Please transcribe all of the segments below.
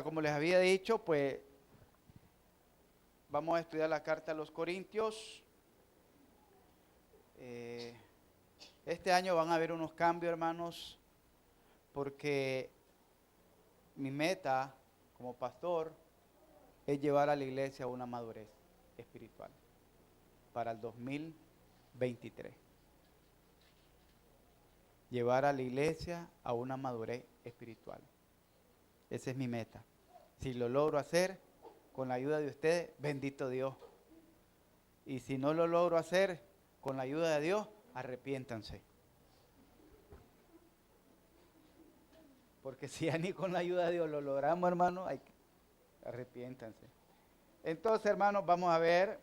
como les había dicho, pues vamos a estudiar la carta a los Corintios. Este año van a haber unos cambios, hermanos, porque mi meta como pastor es llevar a la iglesia a una madurez espiritual para el 2023. Llevar a la iglesia a una madurez espiritual. Esa es mi meta. Si lo logro hacer, con la ayuda de ustedes, bendito Dios. Y si no lo logro hacer, con la ayuda de Dios, arrepiéntanse. Porque si ya ni con la ayuda de Dios lo logramos, hermanos, arrepiéntanse. Entonces, hermanos, vamos a ver,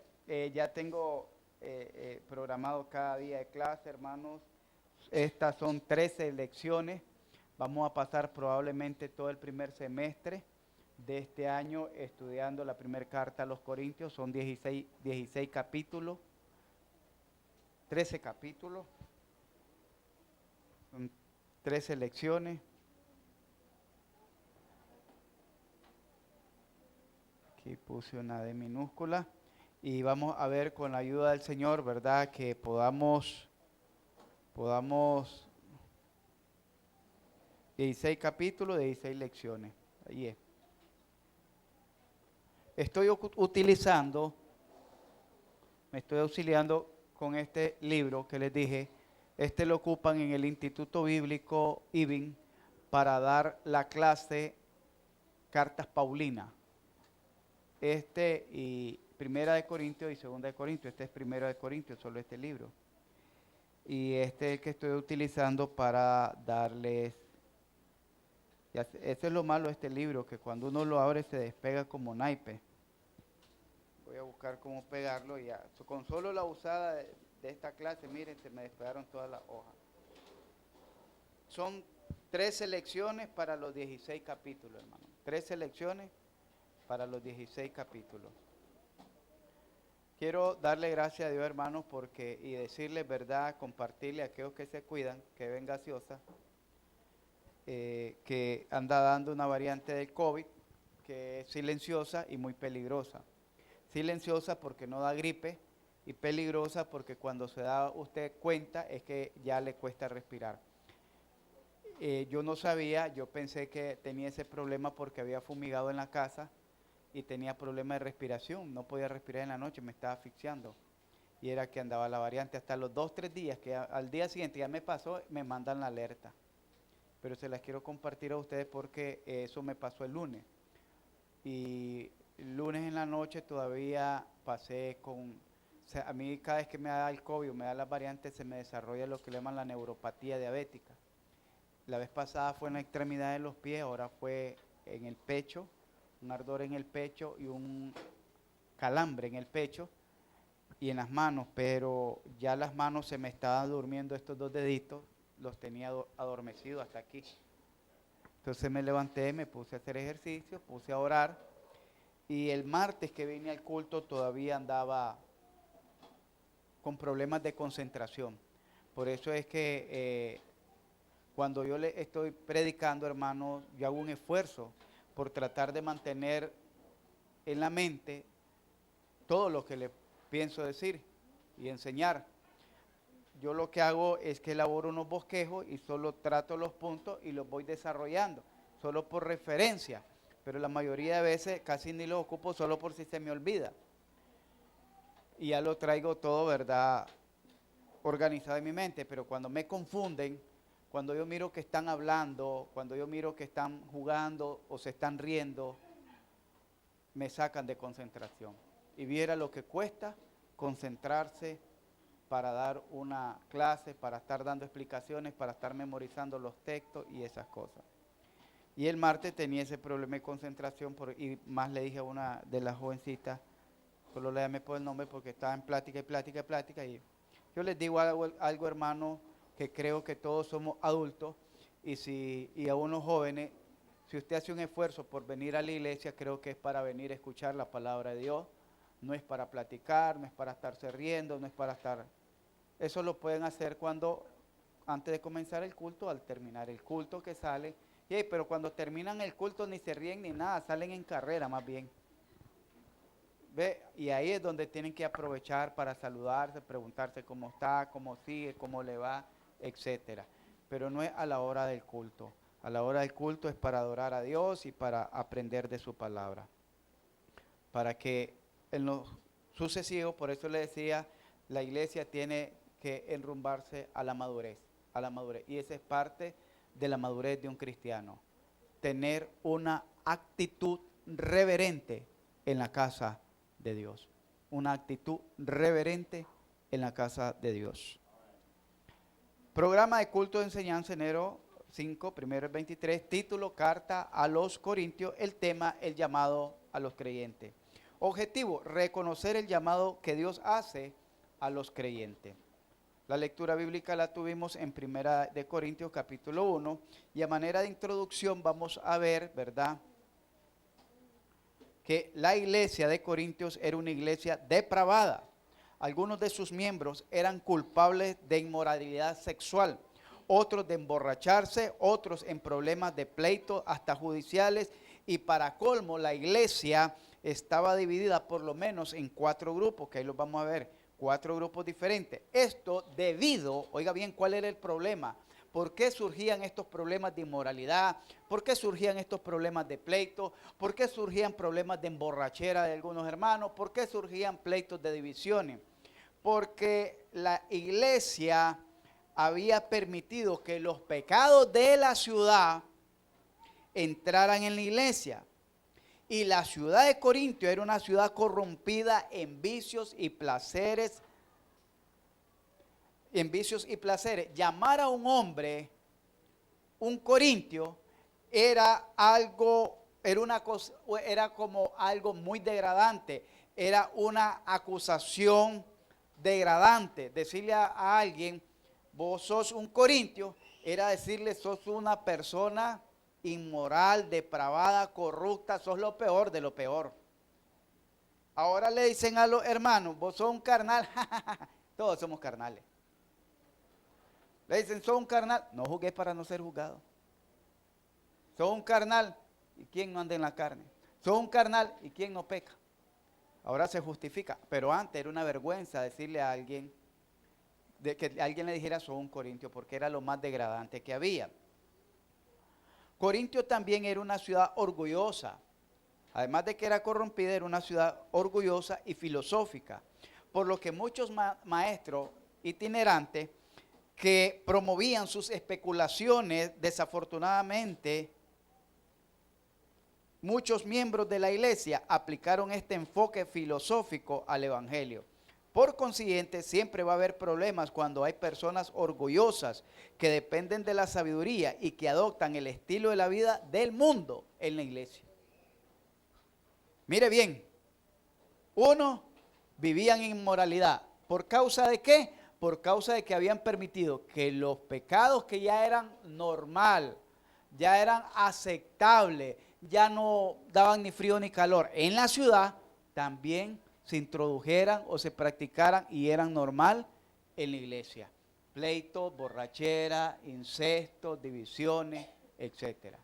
ya tengo programado cada día de clase, hermanos. Estas son 13 lecciones. Vamos a pasar probablemente todo el primer semestre de este año estudiando la primera carta a los Corintios. Son 16 capítulos, 13 capítulos, son 13 lecciones. Aquí puse una D minúscula. Y vamos a ver con la ayuda del Señor, ¿verdad? Que podamos 16 capítulos, 16 lecciones. Ahí es. Me estoy auxiliando con este libro que les dije. Este lo ocupan en el Instituto Bíblico IBIN para dar la clase Cartas Paulinas. Y Primera de Corintios y Segunda de Corintios. Este es Primera de Corintios, solo este libro. Y este es el que estoy utilizando para darles. Eso es lo malo de este libro, que cuando uno lo abre se despega como naipe. Voy a buscar cómo pegarlo y ya. Con solo la usada de esta clase, miren, se me despegaron todas las hojas. Son 13 lecciones para los 16 capítulos, hermano. 13 lecciones para los 16 capítulos. Quiero darle gracias a Dios, hermanos, y decirles verdad, compartirle a aquellos que se cuidan, que ven gaseosa, que anda dando una variante del COVID, que es silenciosa y muy peligrosa. Silenciosa porque no da gripe y peligrosa porque cuando se da usted cuenta es que ya le cuesta respirar. Yo no sabía, yo pensé que tenía ese problema porque había fumigado en la casa y tenía problema de respiración, no podía respirar en la noche, me estaba asfixiando. Y era que andaba la variante hasta los 2-3 días, que al día siguiente ya me pasó, me mandan la alerta. Pero se las quiero compartir a ustedes porque eso me pasó el lunes. Y el lunes en la noche todavía pasé o sea, a mí cada vez que me da el COVID o me da las variantes se me desarrolla lo que le llaman la neuropatía diabética. La vez pasada fue en la extremidad de los pies, ahora fue en el pecho, un ardor en el pecho y un calambre en el pecho y en las manos, pero ya las manos se me estaban durmiendo estos dos deditos, los tenía adormecidos hasta aquí. Entonces me levanté, me puse a hacer ejercicio, puse a orar y el martes que vine al culto todavía andaba con problemas de concentración. Por eso es que cuando yo le estoy predicando, hermanos, yo hago un esfuerzo por tratar de mantener en la mente todo lo que le pienso decir y enseñar. Yo lo que hago es que elaboro unos bosquejos y solo trato los puntos y los voy desarrollando, solo por referencia, pero la mayoría de veces casi ni los ocupo solo por si se me olvida. Y ya lo traigo todo, ¿verdad?, organizado en mi mente, pero cuando me confunden, cuando yo miro que están hablando, cuando yo miro que están jugando o se están riendo, me sacan de concentración. Y viera lo que cuesta concentrarse para dar una clase, para estar dando explicaciones, para estar memorizando los textos y esas cosas. Y el martes tenía ese problema de concentración y más le dije a una de las jovencitas, solo le llamé por el nombre porque estaba en plática y plática y plática, y yo les digo algo, hermano, que creo que todos somos adultos y a unos jóvenes, si usted hace un esfuerzo por venir a la iglesia, creo que es para venir a escuchar la palabra de Dios, no es para platicar, no es para estarse riendo, no es para estar. Eso lo pueden hacer antes de comenzar el culto, al terminar el culto que sale, Sí, pero cuando terminan el culto ni se ríen ni nada, salen en carrera más bien. ¿Ve? Y ahí es donde tienen que aprovechar para saludarse, preguntarse cómo está, cómo sigue, cómo le va, etcétera. Pero no es a la hora del culto. A la hora del culto es para adorar a Dios y para aprender de su palabra. Para que en lo sucesivo, por eso le decía, la iglesia tiene que enrumbarse a la madurez, a la madurez. Y esa es parte de la madurez de un cristiano. Tener una actitud reverente en la casa de Dios. Una actitud reverente en la casa de Dios. Programa de culto de enseñanza, enero 5, primero el 23, título, carta a los Corintios, el tema, el llamado a los creyentes. Objetivo, reconocer el llamado que Dios hace a los creyentes. La lectura bíblica la tuvimos en Primera de Corintios capítulo 1 y a manera de introducción vamos a ver, ¿verdad?, que la iglesia de Corintios era una iglesia depravada. Algunos de sus miembros eran culpables de inmoralidad sexual, otros de emborracharse, otros en problemas de pleito hasta judiciales, y para colmo la iglesia estaba dividida por lo menos en 4 grupos, que ahí los vamos a ver, 4 grupos diferentes. Esto debido, oiga bien, ¿cuál era el problema? ¿Por qué surgían estos problemas de inmoralidad? ¿Por qué surgían estos problemas de pleito? ¿Por qué surgían problemas de emborrachera de algunos hermanos? ¿Por qué surgían pleitos de divisiones? Porque la iglesia había permitido que los pecados de la ciudad entraran en la iglesia. Y la ciudad de Corintio era una ciudad corrompida en vicios y placeres. Llamar a un hombre un corintio era como algo muy degradante, era una acusación degradante. Decirle a alguien, vos sos un corintio, era decirle, sos una persona inmoral, depravada, corrupta, sos lo peor de lo peor. Ahora le dicen a los hermanos, vos sos un carnal, todos somos carnales. Le dicen, sos un carnal, no juzgues para no ser juzgado. Sos un carnal, ¿y quién no anda en la carne? Sos un carnal, ¿y quién no peca? Ahora se justifica, pero antes era una vergüenza decirle a alguien, que alguien le dijera sos un corintio, porque era lo más degradante que había. Corintio también era una ciudad orgullosa, además de que era corrompida, era una ciudad orgullosa y filosófica, por lo que muchos maestros itinerantes que promovían sus especulaciones, desafortunadamente, muchos miembros de la iglesia aplicaron este enfoque filosófico al evangelio. Por consiguiente, siempre va a haber problemas cuando hay personas orgullosas que dependen de la sabiduría y que adoptan el estilo de la vida del mundo en la iglesia. Mire bien, uno, vivían en inmoralidad. ¿Por causa de qué? Por causa de que habían permitido que los pecados que ya eran normal, ya eran aceptables, ya no daban ni frío ni calor en la ciudad, también se introdujeran o se practicaran y eran normal en la iglesia. Pleitos, borrachera, incesto, divisiones, etc.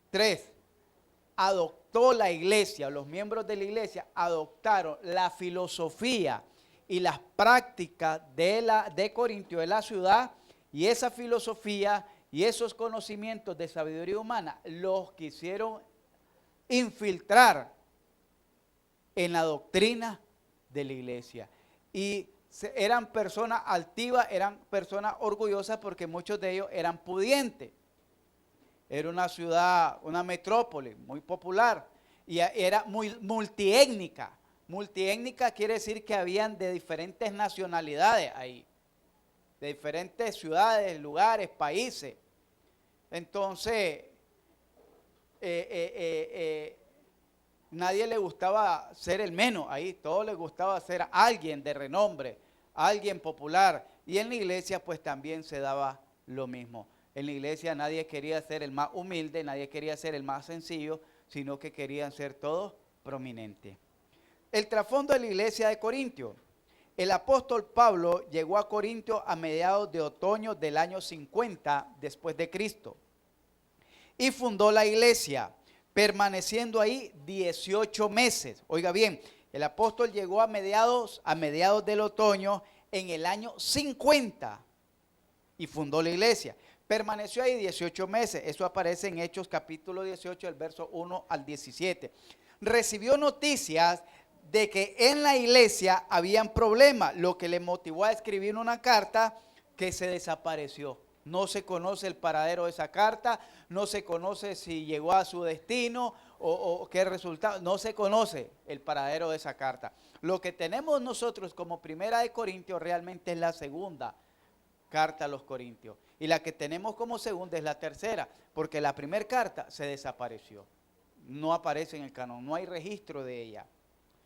3. Adoptó la iglesia, los miembros de la iglesia adoptaron la filosofía y las prácticas de Corintio, de la ciudad, y esa filosofía y esos conocimientos de sabiduría humana los quisieron infiltrar en la doctrina de la iglesia. Y eran personas altivas, eran personas orgullosas porque muchos de ellos eran pudientes. Era una ciudad, una metrópoli muy popular y era muy multiétnica. Multiétnica quiere decir que habían de diferentes nacionalidades ahí, de diferentes ciudades, lugares, países. Entonces, nadie le gustaba ser el menos ahí, todos les gustaba ser alguien de renombre, alguien popular. Y en la iglesia pues también se daba lo mismo. En la iglesia nadie quería ser el más humilde, nadie quería ser el más sencillo, sino que querían ser todos prominentes. El trasfondo de la iglesia de Corintio. El apóstol Pablo llegó a Corintio a mediados de otoño del año 50 después de Cristo. y fundó la iglesia, permaneciendo ahí 18 meses. Oiga bien, el apóstol llegó a mediados del otoño en el año 50 y fundó la iglesia. Permaneció ahí 18 meses. Eso aparece en Hechos capítulo 18, el verso 1 al 17. Recibió noticias de que en la iglesia habían problemas, lo que le motivó a escribir una carta que se desapareció. No se conoce el paradero de esa carta, no se conoce si llegó a su destino o qué resultado, no se conoce el paradero de esa carta. Lo que tenemos nosotros como primera de Corintios realmente es la segunda carta a los Corintios. Y la que tenemos como segunda es la tercera, porque la primera carta se desapareció. No aparece en el canon, no hay registro de ella.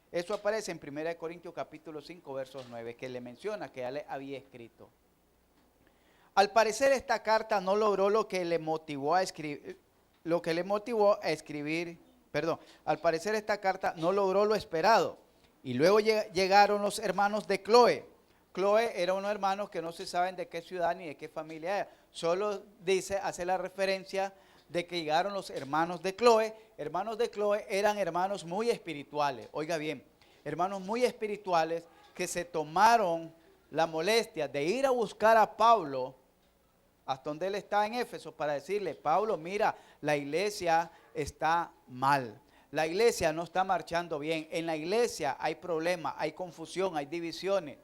Eso aparece en 1 Corintios capítulo 5, versos 9, que le menciona que ya le había escrito. Al parecer esta carta no logró lo que le motivó a escribir, al parecer esta carta no logró lo esperado. Y luego llegaron los hermanos de Cloé. Cloé era unos hermanos que no se saben de qué ciudad ni de qué familia era. Solo hace la referencia de que llegaron los hermanos de Cloé. Hermanos de Cloé eran hermanos muy espirituales. Oiga bien, hermanos muy espirituales que se tomaron la molestia de ir a buscar a Pablo hasta donde él está en Éfeso para decirle: Pablo, mira, la iglesia está mal. La iglesia no está marchando bien. En la iglesia hay problemas, hay confusión, hay divisiones.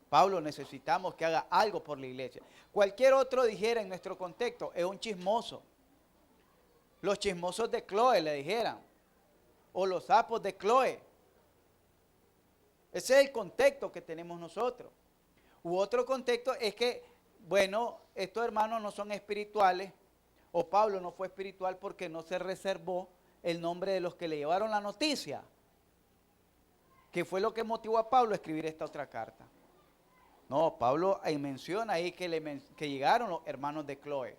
Pablo, necesitamos que haga algo por la iglesia. Cualquier otro dijera en nuestro contexto: es un chismoso. Los chismosos de Cloé le dijeran, o los sapos de Cloé. Ese es el contexto que tenemos nosotros. U otro contexto es que, bueno, estos hermanos no son espirituales, o Pablo no fue espiritual porque no se reservó el nombre de los que le llevaron la noticia, que fue lo que motivó a Pablo a escribir esta otra carta. No, Pablo menciona ahí que llegaron los hermanos de Cloé,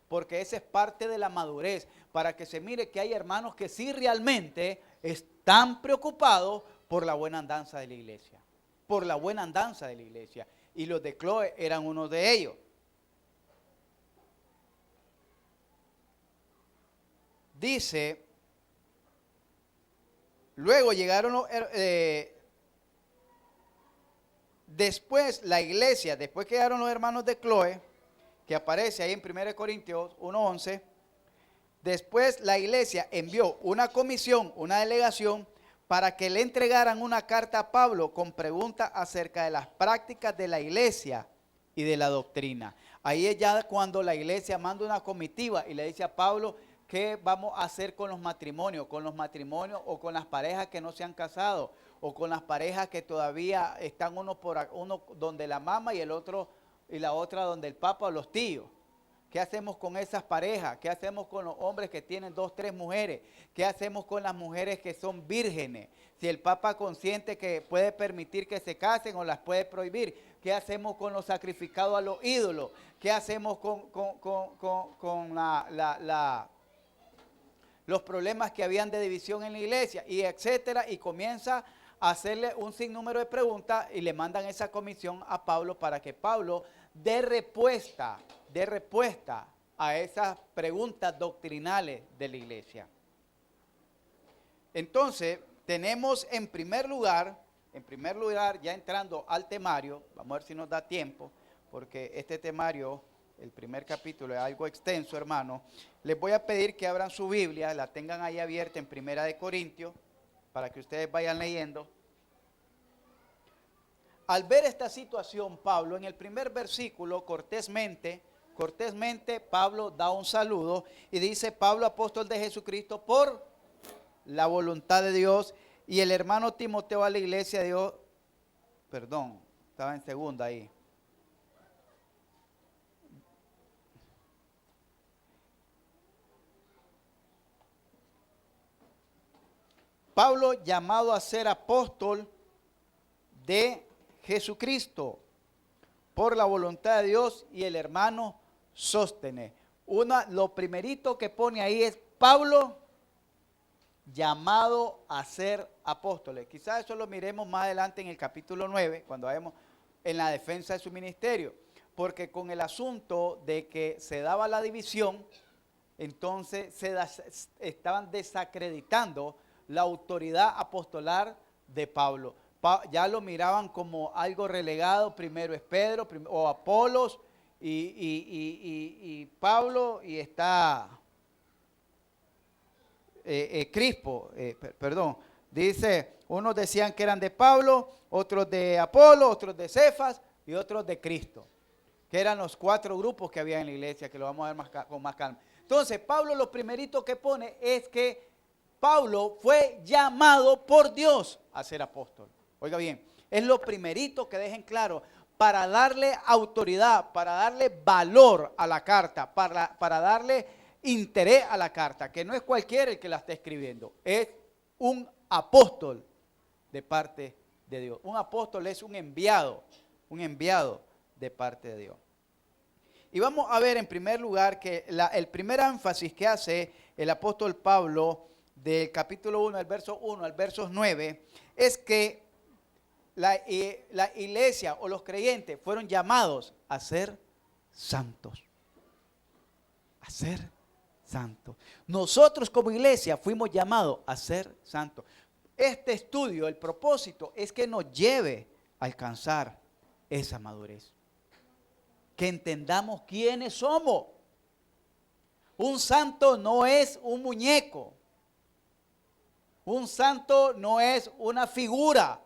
porque esa es parte de la madurez, para que se mire que hay hermanos que sí realmente están preocupados por la buena andanza de la iglesia, por la buena andanza de la iglesia, y los de Cloé eran uno de ellos. Dice, luego llegaron los... después la iglesia, después que llegaron los hermanos de Cloé, que aparece ahí en 1 Corintios 1:11, después la iglesia envió una comisión, una delegación, para que le entregaran una carta a Pablo con preguntas acerca de las prácticas de la iglesia y de la doctrina. Ahí es ya cuando la iglesia manda una comitiva y le dice a Pablo: ¿qué vamos a hacer con los matrimonios? Con los matrimonios o con las parejas que no se han casado, o con las parejas que todavía están uno donde la mamá y el otro y la otra donde el papá o los tíos. ¿Qué hacemos con esas parejas? ¿Qué hacemos con los hombres que tienen 2, 3 mujeres? ¿Qué hacemos con las mujeres que son vírgenes? Si el Papa consiente que puede permitir que se casen o las puede prohibir. ¿Qué hacemos con los sacrificados a los ídolos? ¿Qué hacemos con los problemas que habían de división en la iglesia? Y etcétera. Y comienza a hacerle un sinnúmero de preguntas y le mandan esa comisión a Pablo para que Pablo dé respuesta a esas preguntas doctrinales de la iglesia. Entonces, tenemos en primer lugar, ya entrando al temario, vamos a ver si nos da tiempo, porque este temario, el primer capítulo, es algo extenso, hermano. Les voy a pedir que abran su Biblia, la tengan ahí abierta en 1 Corintios, para que ustedes vayan leyendo. Al ver esta situación, Pablo, en el primer versículo, cortésmente, Pablo da un saludo y dice: Pablo, apóstol de Jesucristo, por la voluntad de Dios, y el hermano Timoteo a la iglesia de Dios. Perdón, estaba en segunda ahí. Pablo, llamado a ser apóstol de Jesucristo, por la voluntad de Dios, y el hermano Sóstenes. Lo primerito que pone ahí es Pablo, llamado a ser apóstoles. Quizás eso lo miremos más adelante en el capítulo 9, cuando vayamos en la defensa de su ministerio, porque con el asunto de que se daba la división, entonces estaban desacreditando la autoridad apostolar de Pablo. Ya lo miraban como algo relegado, primero es Pedro o Apolos y Pablo, y está Crispo, perdón. Dice, unos decían que eran de Pablo, otros de Apolo, otros de Cefas y otros de Cristo, que eran los 4 grupos que había en la iglesia, que lo vamos a ver con más calma. Entonces, Pablo lo primerito que pone es que Pablo fue llamado por Dios a ser apóstol. Oiga bien, es lo primerito que dejen claro, para darle autoridad, para darle valor a la carta, para darle interés a la carta, que no es cualquiera el que la está escribiendo, es un apóstol de parte de Dios. Un apóstol es un enviado de parte de Dios. Y vamos a ver en primer lugar que el primer énfasis que hace el apóstol Pablo del capítulo 1, del verso 1 al verso 9, es que la iglesia o los creyentes fueron llamados a ser santos. A ser santos. Nosotros como iglesia fuimos llamados a ser santos. Este estudio, el propósito es que nos lleve a alcanzar esa madurez. Que entendamos quiénes somos. Un santo no es un muñeco. Un santo no es una figura.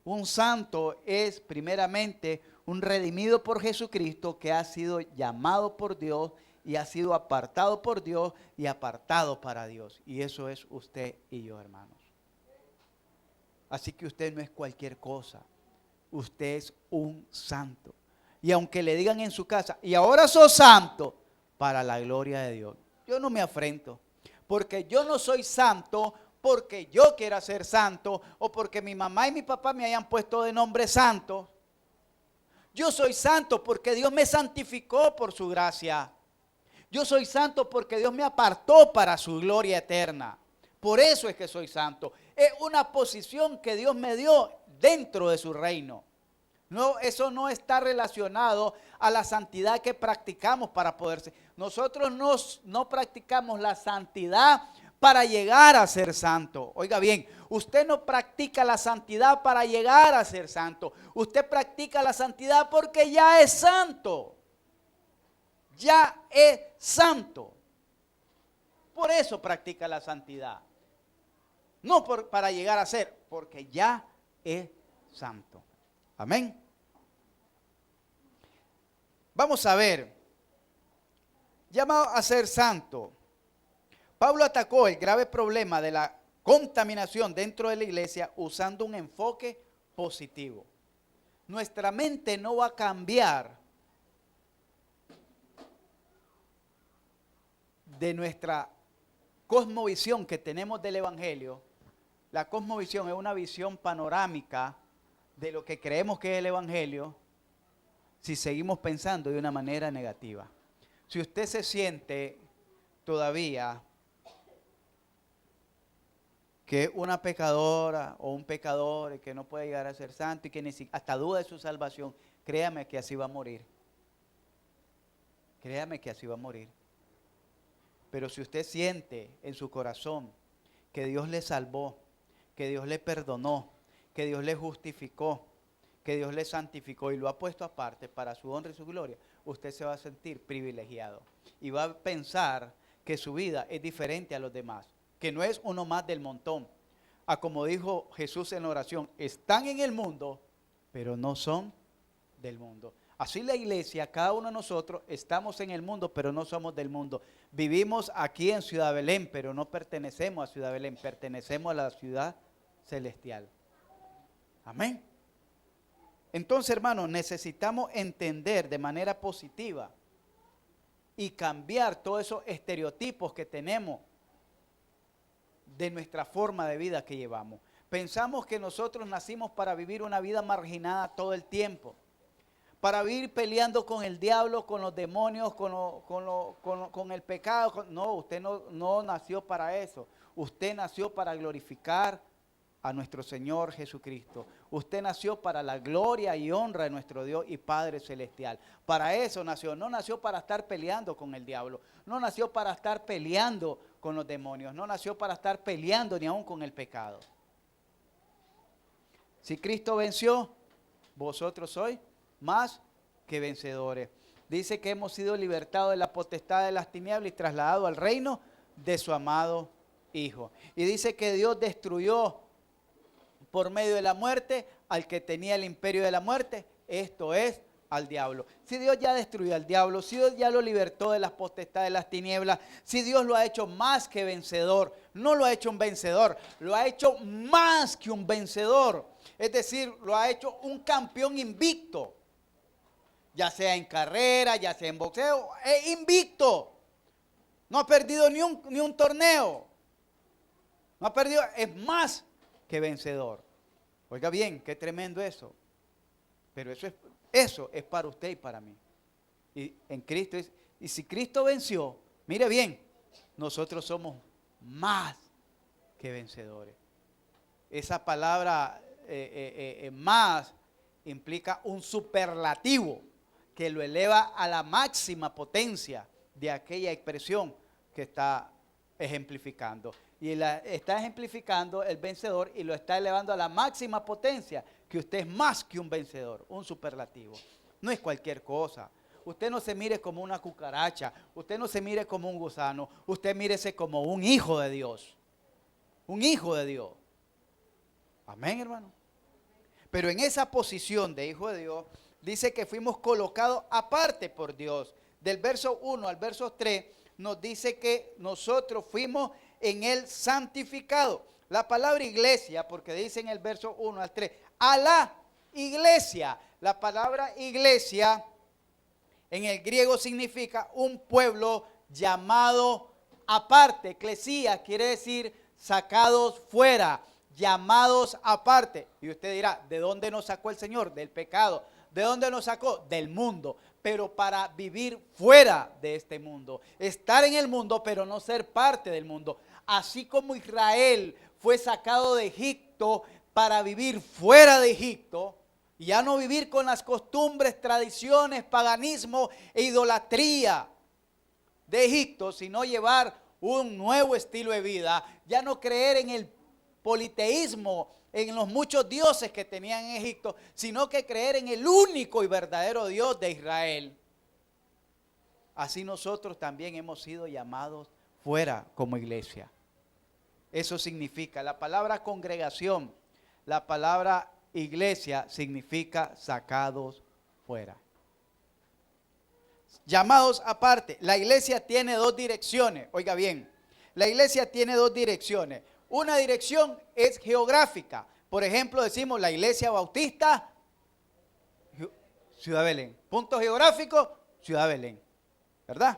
Un santo es primeramente un redimido por Jesucristo que ha sido llamado por Dios y ha sido apartado por Dios y apartado para Dios. Y eso es usted y yo, hermanos. Así que usted no es cualquier cosa. Usted es un santo. Y aunque le digan en su casa, y ahora sos santo, para la gloria de Dios. Yo no me afrento, porque yo no soy santo porque yo quiera ser santo o porque mi mamá y mi papá me hayan puesto de nombre santo. Yo soy santo porque Dios me santificó por su gracia. Yo soy santo porque Dios me apartó para su gloria eterna. Por eso es que soy santo. Es una posición que Dios me dio dentro de su reino. No, eso no está relacionado a la santidad que practicamos para poder ser. Nosotros no practicamos la santidad para llegar a ser santo. Oiga bien, usted no practica la santidad para llegar a ser santo. Usted practica la santidad porque ya es santo. Ya es santo. Por eso practica la santidad. No para llegar a ser, porque ya es santo. Amén. Vamos a ver. Llamado a ser santo. Pablo atacó el grave problema de la contaminación dentro de la iglesia usando un enfoque positivo. Nuestra mente no va a cambiar de nuestra cosmovisión que tenemos del evangelio. La cosmovisión es una visión panorámica de lo que creemos que es el evangelio si seguimos pensando de una manera negativa. Si usted se siente todavía que es una pecadora o un pecador y que no puede llegar a ser santo y que ni siquiera hasta duda de su salvación, créame que así va a morir. Créame que así va a morir. Pero si usted siente en su corazón que Dios le salvó, que Dios le perdonó, que Dios le justificó, que Dios le santificó y lo ha puesto aparte para su honra y su gloria, usted se va a sentir privilegiado y va a pensar que su vida es diferente a los demás, que no es uno más del montón. Como dijo Jesús en la oración, están en el mundo, pero no son del mundo. Así la iglesia, cada uno de nosotros estamos en el mundo, pero no somos del mundo. Vivimos aquí en Ciudad Belén, pero no pertenecemos a Ciudad Belén, pertenecemos a la ciudad celestial. Amén. Entonces, hermanos, necesitamos entender de manera positiva y cambiar todos esos estereotipos que tenemos de nuestra forma de vida que llevamos. Pensamos que nosotros nacimos para vivir una vida marginada todo el tiempo, para vivir peleando con el diablo, con los demonios, con el pecado. No, usted no nació para eso. Usted nació para glorificar a nuestro Señor Jesucristo. Usted nació para la gloria y honra de nuestro Dios y Padre Celestial. Para eso nació. No nació para estar peleando con el diablo. No nació para estar peleando con los demonios. No nació para estar peleando ni aún con el pecado. Si Cristo venció, vosotros sois más que vencedores. Dice que hemos sido libertados de la potestad de las tinieblas y trasladados al reino de su amado Hijo. Y dice que Dios destruyó por medio de la muerte al que tenía el imperio de la muerte, esto es, al diablo. Si Dios ya destruyó al diablo, si Dios ya lo libertó de las potestades de las tinieblas, si Dios lo ha hecho más que vencedor, no lo ha hecho un vencedor, lo ha hecho más que un vencedor. Es decir, lo ha hecho un campeón invicto, ya sea en carrera, ya sea en boxeo, es invicto. No ha perdido ni un torneo, no ha perdido, es más que vencedor. Oiga bien, qué tremendo eso. Pero eso es para usted y para mí. Y en Cristo y si Cristo venció, mire bien, nosotros somos más que vencedores. Esa palabra más implica un superlativo que lo eleva a la máxima potencia de aquella expresión que está ejemplificando. Y está ejemplificando el vencedor y lo está elevando a la máxima potencia, que usted es más que un vencedor, un superlativo. No es cualquier cosa. Usted no se mire como una cucaracha, usted no se mire como un gusano, usted mírese como un hijo de Dios. Un hijo de Dios. Amén, hermano. Pero en esa posición de hijo de Dios, dice que fuimos colocados aparte por Dios. Del verso 1 al verso 3 nos dice que nosotros fuimos en él santificado. La palabra iglesia, porque dice en el verso 1 al 3, a la iglesia. La palabra iglesia en el griego significa un pueblo llamado aparte. Eclesía quiere decir sacados fuera, llamados aparte. Y usted dirá, ¿de dónde nos sacó el Señor? Del pecado. ¿De dónde nos sacó? Del mundo. Pero para vivir fuera de este mundo. Estar en el mundo, pero no ser parte del mundo. Así como Israel fue sacado de Egipto para vivir fuera de Egipto, y ya no vivir con las costumbres, tradiciones, paganismo e idolatría de Egipto, sino llevar un nuevo estilo de vida, ya no creer en el politeísmo, en los muchos dioses que tenían en Egipto, sino que creer en el único y verdadero Dios de Israel. Así nosotros también hemos sido llamados fuera como iglesia. Eso significa, la palabra congregación, la palabra iglesia significa sacados fuera. Llamados aparte. La iglesia tiene dos direcciones. Oiga bien, la iglesia tiene dos direcciones. Una dirección es geográfica. Por ejemplo, decimos la iglesia bautista, Ciudad Belén. Punto geográfico, Ciudad Belén. ¿Verdad?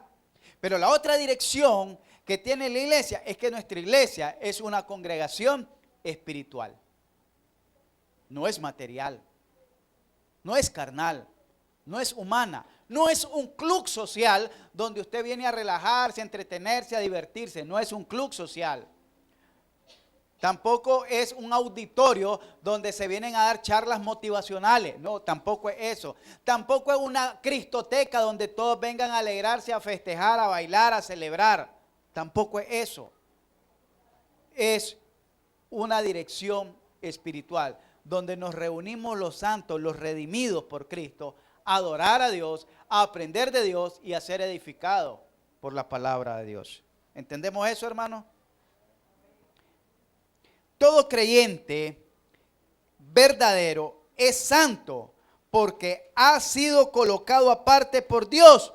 Pero la otra dirección que tiene la iglesia es que nuestra iglesia es una congregación espiritual. No es material, no es carnal, no es humana, no es un club social donde usted viene a relajarse, a entretenerse, a divertirse. No es un club social. Tampoco es un auditorio donde se vienen a dar charlas motivacionales. No, tampoco es eso. Tampoco es una cristoteca donde todos vengan a alegrarse, a festejar, a bailar, a celebrar. Tampoco es eso. Es una dirección espiritual donde nos reunimos los santos, los redimidos por Cristo, a adorar a Dios, a aprender de Dios y a ser edificados por la palabra de Dios. ¿Entendemos eso, hermano? Todo creyente verdadero es santo porque ha sido colocado aparte por Dios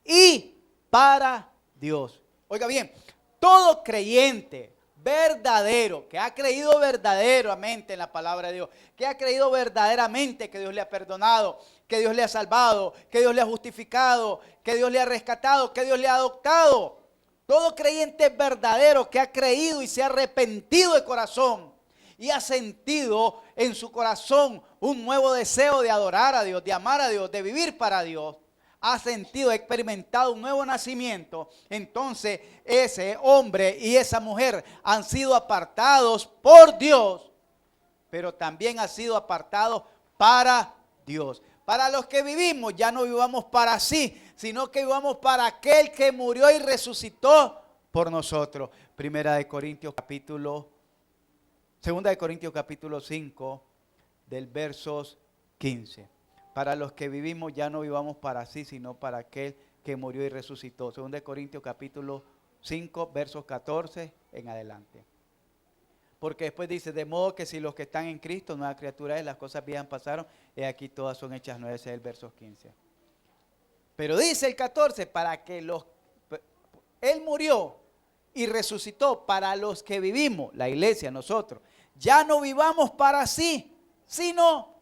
y para Dios. Oiga bien, todo creyente verdadero, que ha creído verdaderamente en la palabra de Dios, que ha creído verdaderamente que Dios le ha perdonado, que Dios le ha salvado, que Dios le ha justificado, que Dios le ha rescatado, que Dios le ha adoptado. Todo creyente verdadero que ha creído y se ha arrepentido de corazón y ha sentido en su corazón un nuevo deseo de adorar a Dios, de amar a Dios, de vivir para Dios, ha sentido, ha experimentado un nuevo nacimiento, entonces ese hombre y esa mujer han sido apartados por Dios pero también ha sido apartado para Dios. Para los que vivimos, ya no vivamos para sí, sino que vivamos para aquel que murió y resucitó por nosotros. Segunda de Corintios capítulo 5, del versos 15. Para los que vivimos, ya no vivamos para sí, sino para aquel que murió y resucitó. Segunda de Corintios capítulo 5, versos 14 en adelante. Porque después dice, de modo que si los que están en Cristo, nueva criatura es, las cosas viejas pasaron, y aquí todas son hechas nuevas, es el verso 15. Pero dice el 14, para que Él murió y resucitó para los que vivimos, la iglesia, nosotros, ya no vivamos para sí, sino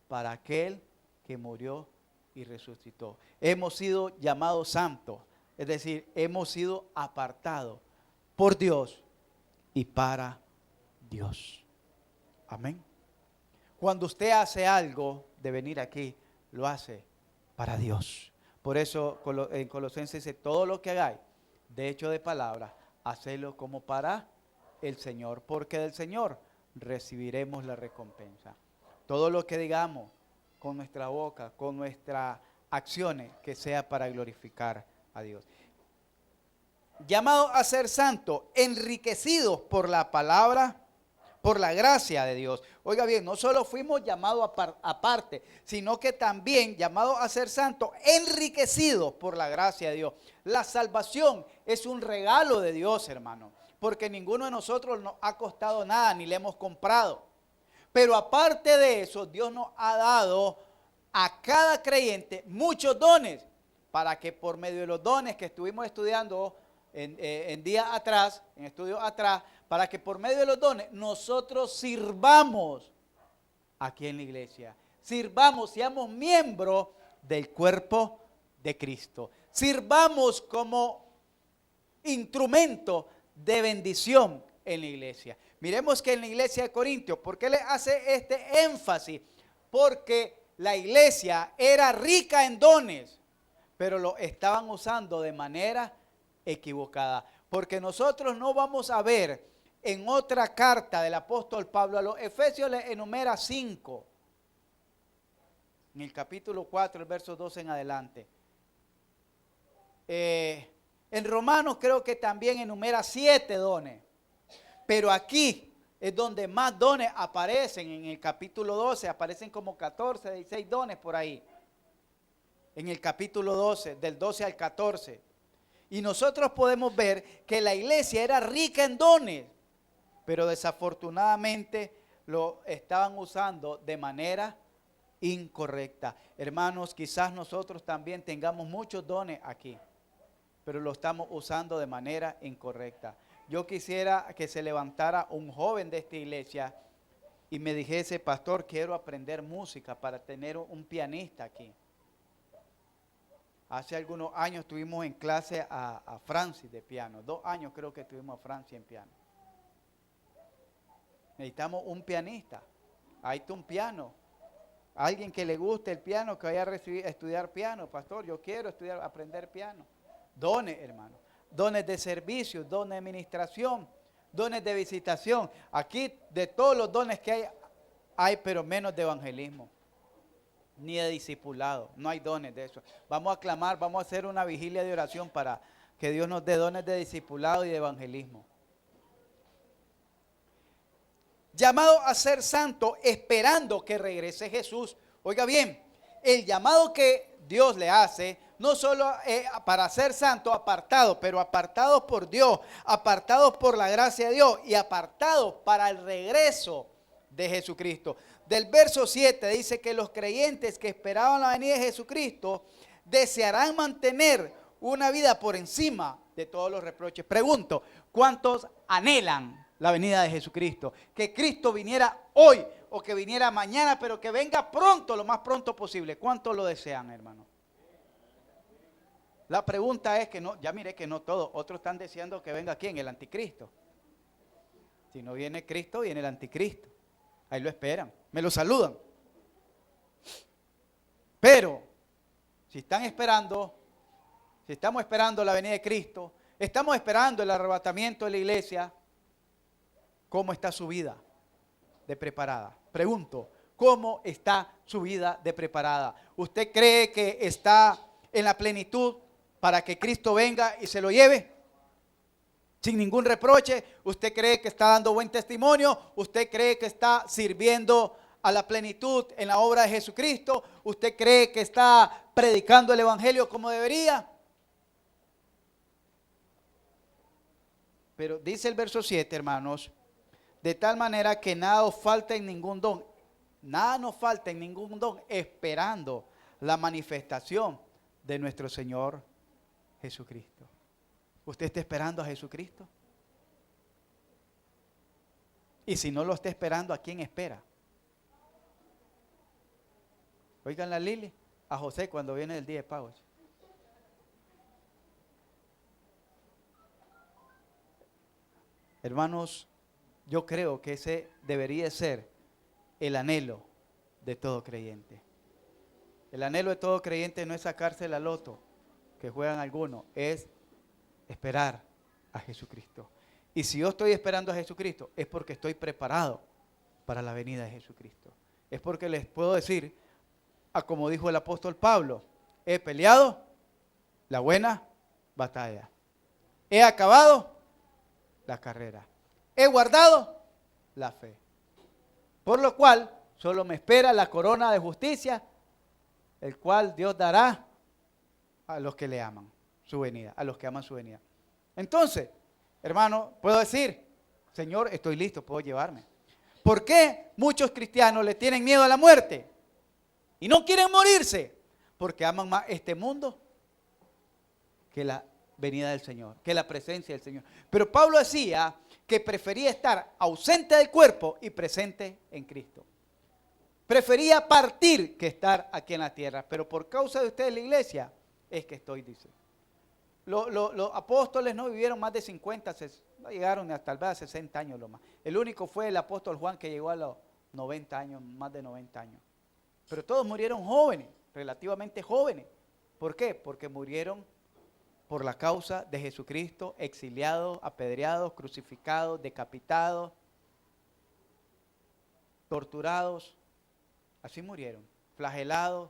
para aquel que murió y resucitó. Hemos sido llamados santos, es decir, hemos sido apartados por Dios y para Dios. Amén. Cuando usted hace algo de venir aquí, lo hace para Dios. Por eso en Colosenses dice, todo lo que hagáis, de hecho de palabra, hacedlo como para el Señor, porque del Señor recibiremos la recompensa. Todo lo que digamos con nuestra boca, con nuestras acciones, que sea para glorificar a Dios. Llamados a ser santos, enriquecidos por la palabra, por la gracia de Dios. Oiga bien, no solo fuimos llamados aparte, sino que también llamados a ser santos, enriquecidos por la gracia de Dios. La salvación es un regalo de Dios, hermano, porque ninguno de nosotros nos ha costado nada, ni le hemos comprado. Pero aparte de eso, Dios nos ha dado a cada creyente muchos dones, para que por medio de los dones que estuvimos estudiando en días atrás, en estudios atrás, para que por medio de los dones nosotros sirvamos aquí en la iglesia. Sirvamos, seamos miembros del cuerpo de Cristo. Sirvamos como instrumento de bendición en la iglesia. Miremos que en la iglesia de Corintios, ¿por qué le hace este énfasis? Porque la iglesia era rica en dones, pero lo estaban usando de manera equivocada. Porque nosotros no vamos a ver en otra carta del apóstol Pablo a los Efesios, le enumera 5. En el capítulo 4, el verso 12 en adelante. En Romanos creo que también enumera 7 dones. Pero aquí es donde más dones aparecen. En el capítulo 12 aparecen como 14, 16 dones por ahí. En el capítulo 12, del 12 al 14. Y nosotros podemos ver que la iglesia era rica en dones, pero desafortunadamente lo estaban usando de manera incorrecta. Hermanos, quizás nosotros también tengamos muchos dones aquí, pero lo estamos usando de manera incorrecta. Yo quisiera que se levantara un joven de esta iglesia y me dijese, pastor, quiero aprender música para tener un pianista aquí. Hace algunos años estuvimos en clase a Francis de piano. 2 años creo que estuvimos a Francis en piano. Necesitamos un pianista. Ahí está un piano. Alguien que le guste el piano, que vaya a estudiar piano. Pastor, yo quiero aprender piano. Dones, hermano. Dones de servicio, dones de administración, dones de visitación. Aquí de todos los dones que hay pero menos de evangelismo. Ni de discipulado, no hay dones de eso. Vamos a clamar, vamos a hacer una vigilia de oración para que Dios nos dé dones de discipulado y de evangelismo. Llamado a ser santo, esperando que regrese Jesús. Oiga bien, el llamado que Dios le hace, no solo para ser santo, apartado, pero apartados por Dios, apartados por la gracia de Dios y apartados para el regreso de Jesucristo. Del verso 7 dice que los creyentes que esperaban la venida de Jesucristo desearán mantener una vida por encima de todos los reproches. Pregunto, ¿cuántos anhelan la venida de Jesucristo? Que Cristo viniera hoy o que viniera mañana, pero que venga pronto, lo más pronto posible. ¿Cuántos lo desean, hermano? La pregunta es que no, ya miré que no todos, otros están deseando que venga ¿quién? El anticristo. Si no viene Cristo, viene el anticristo. Ahí lo esperan, me lo saludan. Pero, si están esperando, si estamos esperando la venida de Cristo, estamos esperando el arrebatamiento de la iglesia, ¿cómo está su vida de preparada? Pregunto, ¿cómo está su vida de preparada? ¿Usted cree que está en la plenitud para que Cristo venga y se lo lleve? Sin ningún reproche. ¿Usted cree que está dando buen testimonio? ¿Usted cree que está sirviendo a la plenitud en la obra de Jesucristo? ¿Usted cree que está predicando el evangelio como debería? Pero dice el verso 7, hermanos, de tal manera que nada os falta en ningún don. Nada nos falta en ningún don, esperando la manifestación de nuestro Señor Jesucristo. ¿Usted está esperando a Jesucristo? Y si no lo está esperando, ¿a quién espera? Oigan la Lili, a José cuando viene el día de pagos. Hermanos, yo creo que ese debería ser el anhelo de todo creyente. El anhelo de todo creyente no es sacarse la loto que juegan algunos, es esperar a Jesucristo. Y si yo estoy esperando a Jesucristo, es porque estoy preparado para la venida de Jesucristo. Es porque les puedo decir, como dijo el apóstol Pablo, he peleado la buena batalla. He acabado la carrera. He guardado la fe. Por lo cual, solo me espera la corona de justicia, el cual Dios dará a los que le aman su venida, a los que aman su venida. Entonces, hermano, puedo decir, Señor, estoy listo, puedo llevarme. ¿Por qué muchos cristianos le tienen miedo a la muerte y no quieren morirse? Porque aman más este mundo que la venida del Señor, que la presencia del Señor. Pero Pablo decía que prefería estar ausente del cuerpo y presente en Cristo. Prefería partir que estar aquí en la tierra, pero por causa de ustedes, la iglesia, es que estoy, dice. Los apóstoles no vivieron más de 50, no llegaron hasta tal vez a 60 años lo más. El único fue el apóstol Juan que llegó a los 90 años, más de 90 años. Pero todos murieron jóvenes, relativamente jóvenes. ¿Por qué? Porque murieron por la causa de Jesucristo, exiliados, apedreados, crucificados, decapitados, torturados. Así murieron, flagelados.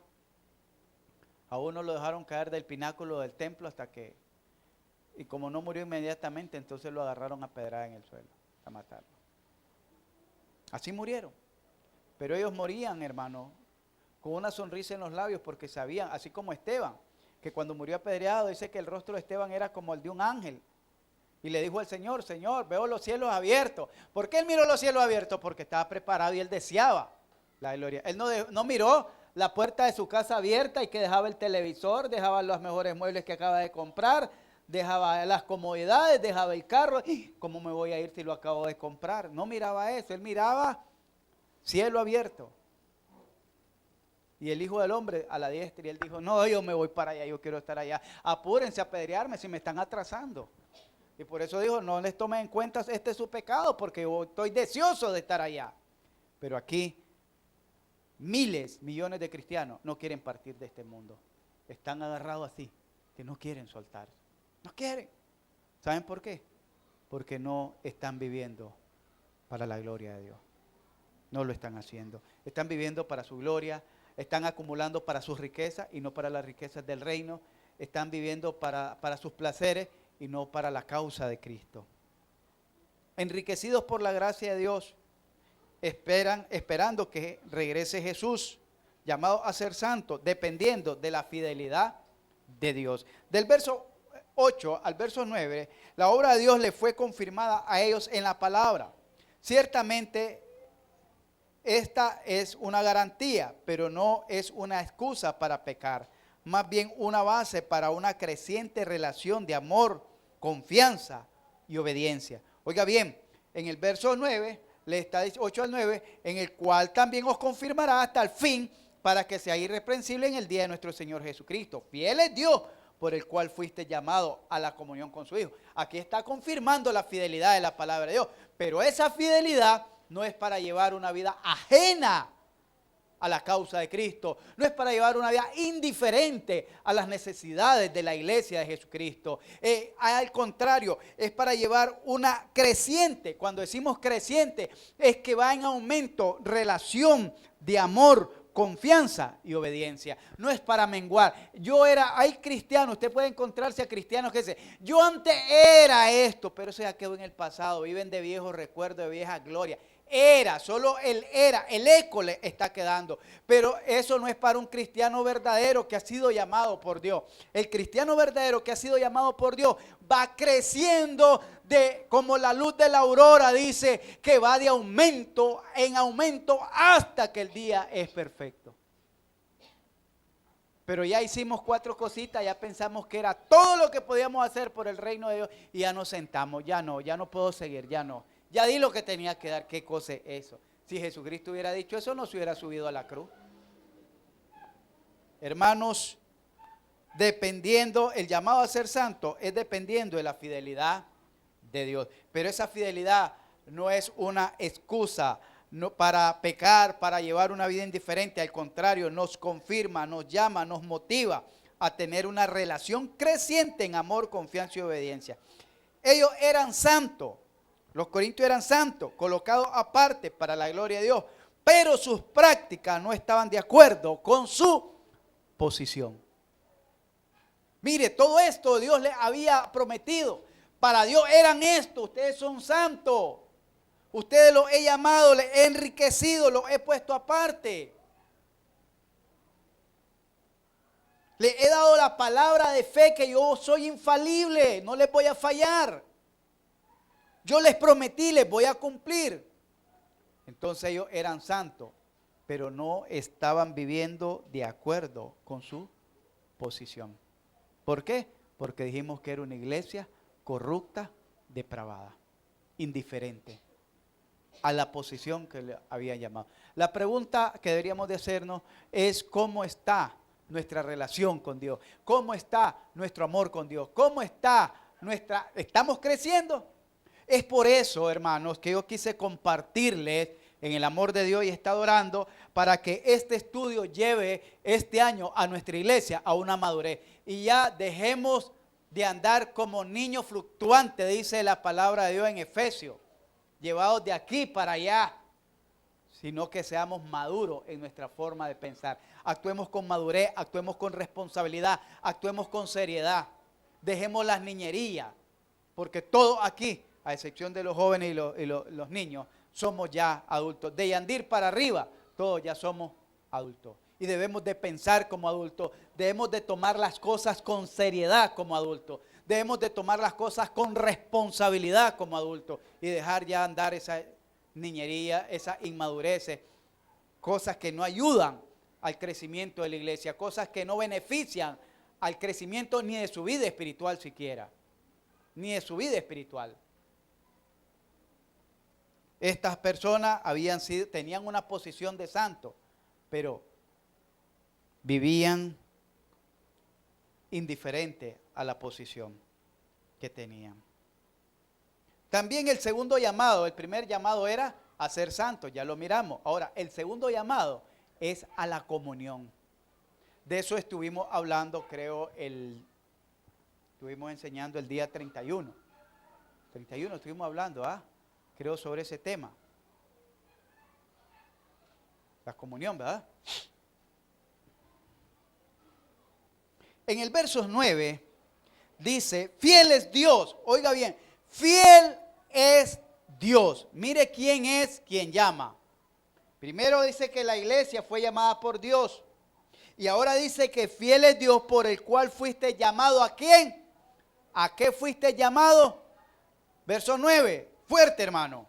A uno lo dejaron caer del pináculo del templo hasta que, y como no murió inmediatamente, entonces lo agarraron a pedrada en el suelo, a matarlo. Así murieron. Pero ellos morían, hermano, con una sonrisa en los labios porque sabían, así como Esteban, que cuando murió apedreado, dice que el rostro de Esteban era como el de un ángel. Y le dijo al Señor, Señor, veo los cielos abiertos. ¿Por qué él miró los cielos abiertos? Porque estaba preparado y él deseaba la gloria. Él no miró la puerta de su casa abierta y que dejaba el televisor, dejaba los mejores muebles que acaba de comprar, dejaba las comodidades, dejaba el carro. ¿Cómo me voy a ir si lo acabo de comprar? No miraba eso, él miraba cielo abierto. Y el Hijo del Hombre a la diestra, y él dijo, no, yo me voy para allá, yo quiero estar allá. Apúrense a apedrearme si me están atrasando. Y por eso dijo, no les tomen en cuenta este su pecado, porque yo estoy deseoso de estar allá. Pero aquí, miles, millones de cristianos no quieren partir de este mundo. Están agarrados así, que no quieren soltar. No quieren. ¿Saben por qué? Porque no están viviendo para la gloria de Dios. No lo están haciendo. Están viviendo para su gloria. Están acumulando para sus riquezas y no para las riquezas del reino. Están viviendo para sus placeres y no para la causa de Cristo. Enriquecidos por la gracia de Dios, esperando que regrese Jesús, llamado a ser santo, dependiendo de la fidelidad de Dios. Del verso 8 al verso 9, la obra de Dios le fue confirmada a ellos en la palabra. Ciertamente, esta es una garantía, pero no es una excusa para pecar. Más bien una base para una creciente relación de amor, confianza y obediencia. Oiga bien, en el verso 9, le está 8 al 9, en el cual también os confirmará hasta el fin, para que sea irreprensible en el día de nuestro Señor Jesucristo. Fiel es Dios, por el cual fuiste llamado a la comunión con su Hijo. Aquí está confirmando la fidelidad de la palabra de Dios, pero esa fidelidad no es para llevar una vida ajena a la causa de Cristo, no es para llevar una vida indiferente a las necesidades de la iglesia de Jesucristo. Al contrario, es para llevar una creciente. Cuando decimos creciente, es que va en aumento relación de amor, confianza y obediencia. No es para menguar. Hay cristianos, usted puede encontrarse a cristianos que dicen, yo antes era esto, pero eso ya quedó en el pasado, viven de viejos recuerdos, de vieja gloria. Solo el eco le está quedando, pero eso no es para un cristiano verdadero que ha sido llamado por Dios. El cristiano verdadero que ha sido llamado por Dios va creciendo como la luz de la aurora, dice, que va de aumento en aumento hasta que el día es perfecto. Pero ya hicimos 4 cositas, ya pensamos que era todo lo que podíamos hacer por el reino de Dios y ya nos sentamos, ya no puedo seguir, ya no. Ya di lo que tenía que dar. ¿Qué cosa es eso? Si Jesucristo hubiera dicho eso, no se hubiera subido a la cruz. Hermanos, el llamado a ser santo es dependiendo de la fidelidad de Dios. Pero esa fidelidad no es una excusa para pecar, para llevar una vida indiferente. Al contrario, nos confirma, nos llama, nos motiva a tener una relación creciente en amor, confianza y obediencia. Ellos eran santos. Los corintios eran santos, colocados aparte para la gloria de Dios, pero sus prácticas no estaban de acuerdo con su posición. Mire, todo esto Dios les había prometido. Para Dios eran esto, ustedes son santos. Ustedes los he llamado, les he enriquecido, los he puesto aparte. Les he dado la palabra de fe que yo soy infalible, no les voy a fallar. Yo les prometí, les voy a cumplir. Entonces ellos eran santos, pero no estaban viviendo de acuerdo con su posición. ¿Por qué? Porque dijimos que era una iglesia corrupta, depravada, indiferente a la posición que le habían llamado. La pregunta que deberíamos de hacernos es cómo está nuestra relación con Dios, cómo está nuestro amor con Dios, cómo está ¿estamos creciendo? Es por eso, hermanos, que yo quise compartirles en el amor de Dios y he estado orando para que este estudio lleve este año a nuestra iglesia a una madurez. Y ya dejemos de andar como niños fluctuantes, dice la palabra de Dios en Efesios, llevados de aquí para allá, sino que seamos maduros en nuestra forma de pensar. Actuemos con madurez, actuemos con responsabilidad, actuemos con seriedad. Dejemos las niñerías, porque todos aquí, a excepción de los jóvenes y los niños, somos ya adultos. De Yandir para arriba, todos ya somos adultos. Y debemos de pensar como adultos, debemos de tomar las cosas con seriedad como adultos, debemos de tomar las cosas con responsabilidad como adultos y dejar ya andar esa niñería, esa inmadurez, cosas que no ayudan al crecimiento de la iglesia, cosas que no benefician al crecimiento ni de su vida espiritual siquiera, ni de su vida espiritual. Estas personas tenían una posición de santo, pero vivían indiferente a la posición que tenían. También el segundo llamado, el primer llamado era a ser santos, ya lo miramos. Ahora, el segundo llamado es a la comunión. De eso estuvimos hablando, creo, estuvimos enseñando el día 31. 31 estuvimos hablando, creo, sobre ese tema. La comunión, ¿verdad? En el verso 9 dice, fiel es Dios. Oiga bien, fiel es Dios. Mire quién es quien llama. Primero dice que la iglesia fue llamada por Dios. Y ahora dice que fiel es Dios por el cual fuiste llamado. ¿A quién? ¿A qué fuiste llamado? Verso 9. Fuerte, hermano.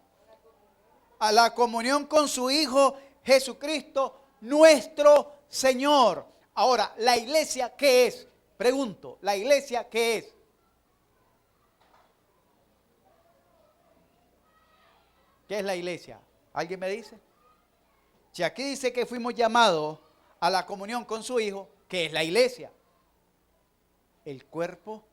A la comunión con su Hijo Jesucristo, nuestro Señor. Ahora, ¿la iglesia qué es? Pregunto, ¿la iglesia qué es? ¿Qué es la iglesia? ¿Alguien me dice? Si aquí dice que fuimos llamados a la comunión con su Hijo, ¿qué es la iglesia? El cuerpo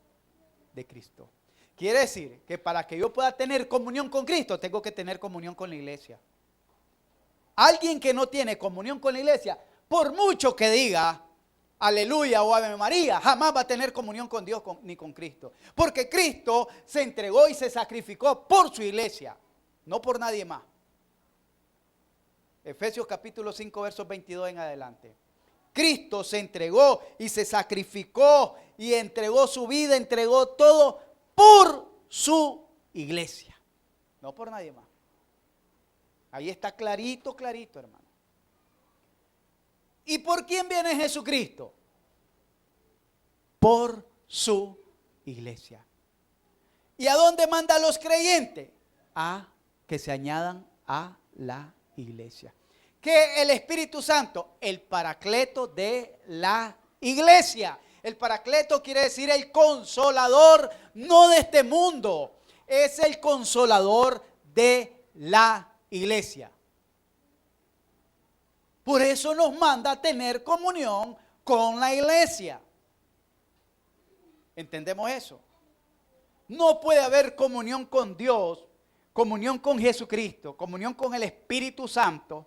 de Cristo. Quiere decir que para que yo pueda tener comunión con Cristo, tengo que tener comunión con la iglesia. Alguien que no tiene comunión con la iglesia, por mucho que diga aleluya o ave María, jamás va a tener comunión con Dios ni con Cristo. Porque Cristo se entregó y se sacrificó por su iglesia, no por nadie más. Efesios capítulo 5, versos 22 en adelante. Cristo se entregó y se sacrificó y entregó su vida, entregó todo por su iglesia, no por nadie más. Ahí está clarito, clarito, hermano. ¿Y por quién viene Jesucristo? Por su iglesia. ¿Y a dónde manda a los creyentes? A que se añadan a la iglesia. Que el Espíritu Santo, el paracleto de la iglesia. El paracleto quiere decir el consolador, no de este mundo. Es el consolador de la iglesia. Por eso nos manda a tener comunión con la iglesia. ¿Entendemos eso? No puede haber comunión con Dios, comunión con Jesucristo, comunión con el Espíritu Santo.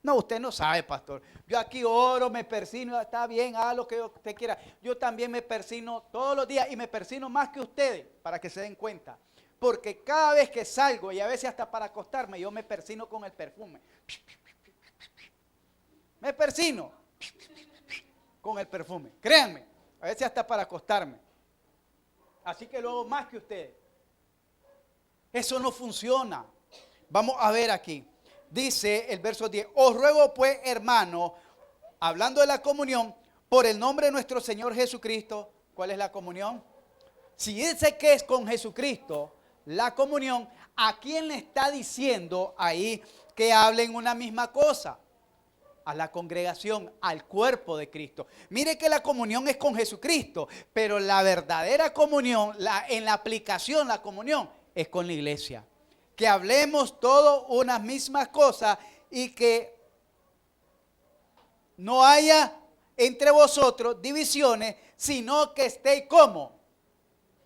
No, usted no sabe, pastor. Yo aquí oro, me persino, está bien, haga lo que usted quiera. Yo también me persino todos los días y me persino más que ustedes, para que se den cuenta. Porque cada vez que salgo y a veces hasta para acostarme, yo me persino con el perfume. Me persino con el perfume. Créanme, a veces hasta para acostarme. Así que lo hago más que ustedes. Eso no funciona. Vamos a ver aquí. Dice el verso 10, os ruego pues, hermano, hablando de la comunión, por el nombre de nuestro Señor Jesucristo. ¿Cuál es la comunión? Si dice que es con Jesucristo, la comunión, ¿a quién le está diciendo ahí que hablen una misma cosa? A la congregación, al cuerpo de Cristo. Mire que la comunión es con Jesucristo, pero la verdadera comunión, en la aplicación, la comunión es con la iglesia. Que hablemos todos unas mismas cosas y que no haya entre vosotros divisiones, sino que estéis como.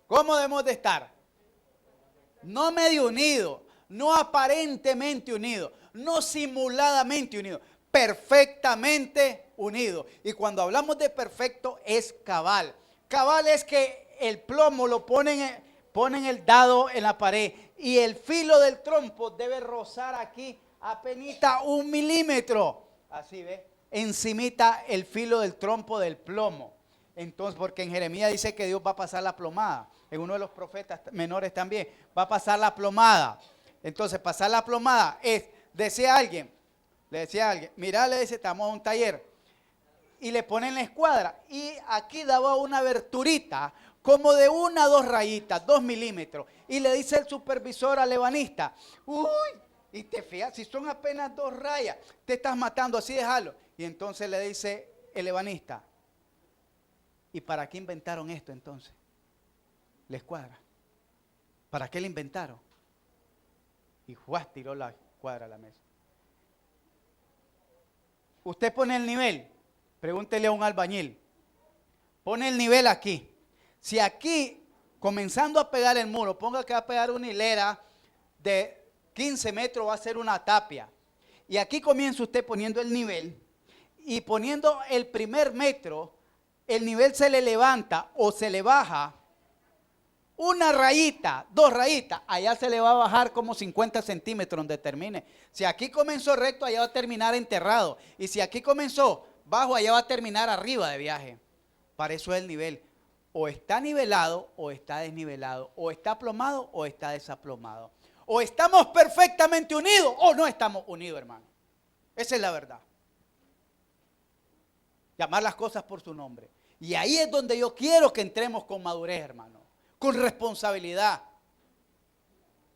¿Cómo debemos de estar? No medio unidos, no aparentemente unidos, no simuladamente unidos, perfectamente unidos. Y cuando hablamos de perfecto es cabal. Cabal es que el plomo lo ponen el dado en la pared y el filo del trompo debe rozar aquí apenita 1 milímetro. Así ve, encimita el filo del trompo del plomo. Entonces, porque en Jeremías dice que Dios va a pasar la plomada. En uno de los profetas menores también va a pasar la plomada. Entonces, pasar la plomada es, le decía a alguien, mira, le dice, estamos a un taller y le ponen la escuadra y aquí daba una aberturita como de 1 a 2 rayitas, 2 milímetros. Y le dice el supervisor al ebanista, uy, y te fijas, si son apenas 2 rayas, te estás matando, así déjalo. Y entonces le dice el ebanista, ¿y para qué inventaron esto entonces? La escuadra. ¿Para qué la inventaron? Y Juan tiró la escuadra a la mesa. Usted pone el nivel, pregúntele a un albañil, pone el nivel aquí. Si aquí, comenzando a pegar el muro, ponga que va a pegar una hilera de 15 metros, va a ser una tapia. Y aquí comienza usted poniendo el nivel y poniendo el primer metro, el nivel se le levanta o se le baja 1 rayita, 2 rayitas, allá se le va a bajar como 50 centímetros donde termine. Si aquí comenzó recto, allá va a terminar enterrado. Y si aquí comenzó bajo, allá va a terminar arriba de viaje. Para eso es el nivel. O está nivelado o está desnivelado. O está aplomado o está desaplomado. O estamos perfectamente unidos o no estamos unidos, hermano. Esa es la verdad. Llamar las cosas por su nombre. Y ahí es donde yo quiero que entremos con madurez, hermano. Con responsabilidad.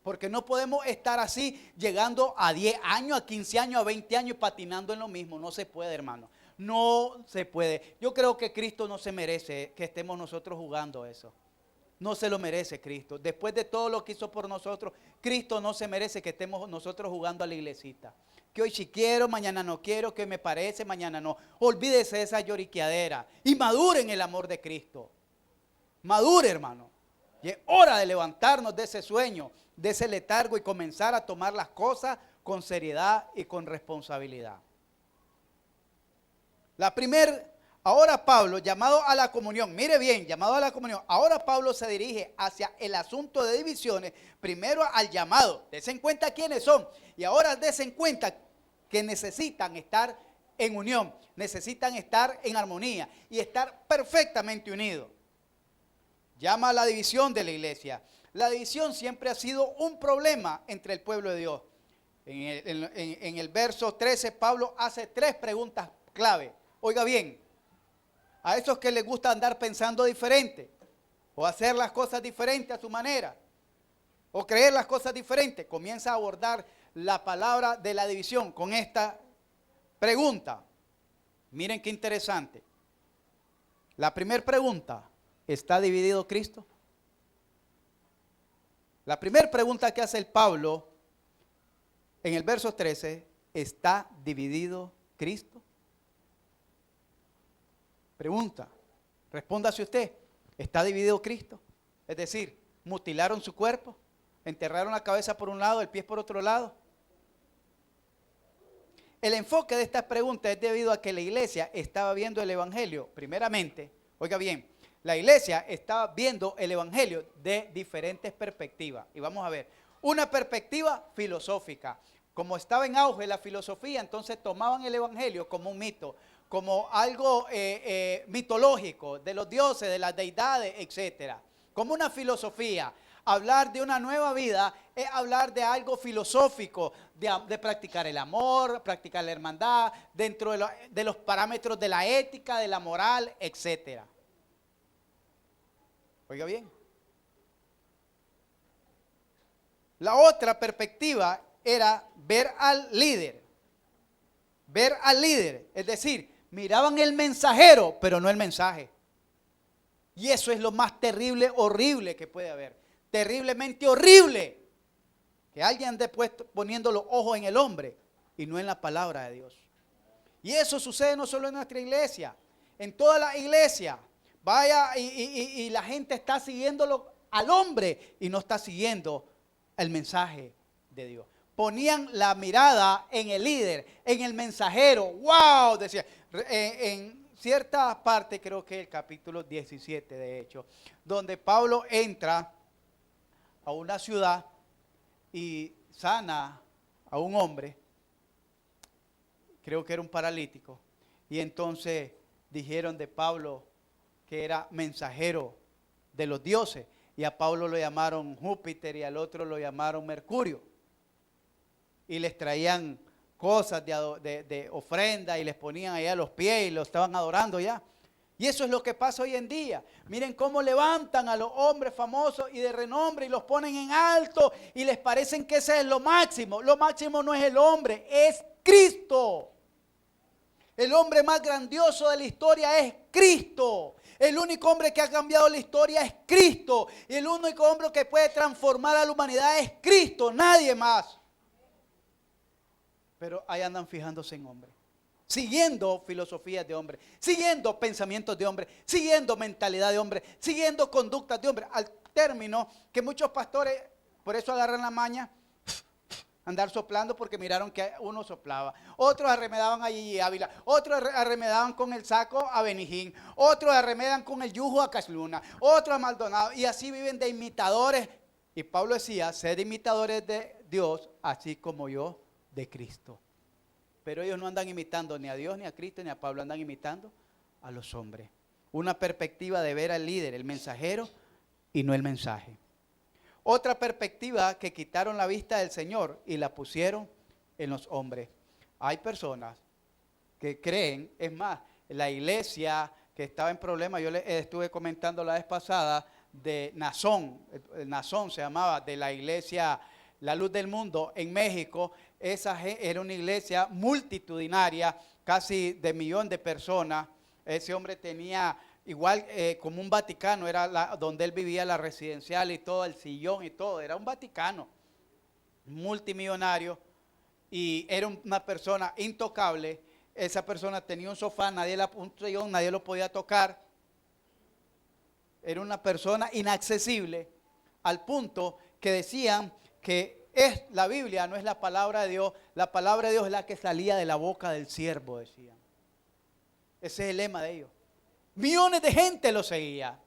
Porque no podemos estar así llegando a 10 años, a 15 años, a 20 años patinando en lo mismo. No se puede, hermano. No se puede. Yo creo que Cristo no se merece que estemos nosotros jugando eso. No se lo merece Cristo. Después de todo lo que hizo por nosotros, Cristo no se merece que estemos nosotros jugando a la iglesita. Que hoy sí quiero, mañana no quiero, que me parece, mañana no. Olvídese de esa lloriqueadera y madure en el amor de Cristo. Madure, hermano. Y es hora de levantarnos de ese sueño, de ese letargo y comenzar a tomar las cosas con seriedad y con responsabilidad. Ahora Pablo, llamado a la comunión, mire bien, llamado a la comunión, ahora Pablo se dirige hacia el asunto de divisiones, primero al llamado, dense en cuenta quiénes son, y ahora dense en cuenta que necesitan estar en unión, necesitan estar en armonía y estar perfectamente unidos. Llama a la división de la iglesia. La división siempre ha sido un problema entre el pueblo de Dios. En el verso 13, Pablo hace 3 preguntas clave. Oiga bien, a esos que les gusta andar pensando diferente, o hacer las cosas diferentes a su manera, o creer las cosas diferentes, comienza a abordar la palabra de la división con esta pregunta. Miren qué interesante. La primera pregunta, ¿está dividido Cristo? La primera pregunta que hace el Pablo en el verso 13, ¿está dividido Cristo? Pregunta, respóndase usted, ¿está dividido Cristo? Es decir, mutilaron su cuerpo, enterraron la cabeza por un lado, el pie por otro lado. El enfoque de esta pregunta es debido a que la iglesia estaba viendo el evangelio, primeramente, oiga bien, la iglesia estaba viendo el evangelio de diferentes perspectivas. Y vamos a ver, una perspectiva filosófica. Como estaba en auge la filosofía, entonces tomaban el evangelio como un mito, como algo mitológico de los dioses, de las deidades, etcétera. Como una filosofía. Hablar de una nueva vida es hablar de algo filosófico, de practicar el amor, practicar la hermandad, dentro de los parámetros de la ética, de la moral, etcétera. Oiga bien. La otra perspectiva era ver al líder. Ver al líder, es decir, miraban el mensajero, pero no el mensaje. Y eso es lo más terrible, horrible que puede haber. Terriblemente horrible. Que alguien ande poniendo los ojos en el hombre y no en la palabra de Dios. Y eso sucede no solo en nuestra iglesia, en toda la iglesia. Vaya y la gente está siguiéndolo al hombre y no está siguiendo el mensaje de Dios. Ponían la mirada en el líder, en el mensajero. ¡Wow! Decía, en cierta parte, creo que el capítulo 17 de hecho, donde Pablo entra a una ciudad y sana a un hombre, creo que era un paralítico, y entonces dijeron de Pablo que era mensajero de los dioses, y a Pablo lo llamaron Júpiter y al otro lo llamaron Mercurio, y les traían cosas de ofrenda y les ponían allá a los pies y lo estaban adorando ya. Y eso es lo que pasa hoy en día. Miren cómo levantan a los hombres famosos y de renombre y los ponen en alto y les parecen que ese es lo máximo. Lo máximo no es el hombre, es Cristo. El hombre más grandioso de la historia es Cristo. El único hombre que ha cambiado la historia es Cristo. Y el único hombre que puede transformar a la humanidad es Cristo, nadie más. Pero ahí andan fijándose en hombres, siguiendo filosofías de hombre, siguiendo pensamientos de hombre, siguiendo mentalidad de hombre, siguiendo conductas de hombre, al término que muchos pastores por eso agarran la maña, andar soplando porque miraron que uno soplaba, otros arremedaban a Gigi Ávila, otros arremedaban con el saco a Benijín, otros arremedan con el yujo a Casluna, otros a Maldonado, y así viven de imitadores. Y Pablo decía, sed imitadores de Dios, así como yo de Cristo. Pero ellos no andan imitando ni a Dios, ni a Cristo, ni a Pablo, andan imitando a los hombres. Una perspectiva de ver al líder, el mensajero, y no el mensaje. Otra perspectiva que quitaron la vista del Señor y la pusieron en los hombres. Hay personas que creen, es más, la iglesia que estaba en problemas, yo les estuve comentando la vez pasada de Nazón, Nazón se llamaba, de la iglesia La Luz del Mundo en México. Esa era una iglesia multitudinaria, casi de 1 millón de personas. Ese hombre tenía igual como un Vaticano, era donde él vivía, la residencial y todo, el sillón y todo, era un Vaticano multimillonario y era una persona intocable. Esa persona tenía un sofá, un sillón, nadie lo podía tocar. Era una persona inaccesible, al punto que decían que la Biblia no es la palabra de Dios, la palabra de Dios es la que salía de la boca del siervo, decían. Ese es el lema de ellos. Millones de gente lo seguía.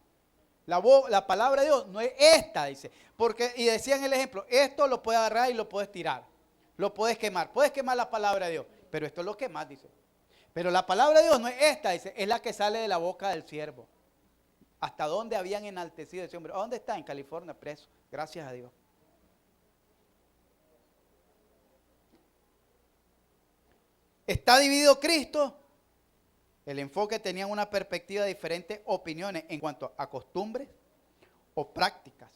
La palabra de Dios no es esta, dice. Porque, y decían el ejemplo, esto lo puedes agarrar y lo puedes tirar. Lo puedes quemar. Puedes quemar la palabra de Dios, pero esto es lo que más dice. Pero la palabra de Dios no es esta, dice, es la que sale de la boca del siervo. ¿Hasta dónde habían enaltecido ese hombre? ¿A dónde está? En California, preso. Gracias a Dios. ¿Está dividido Cristo? El enfoque tenía una perspectiva de diferentes opiniones en cuanto a costumbres o prácticas.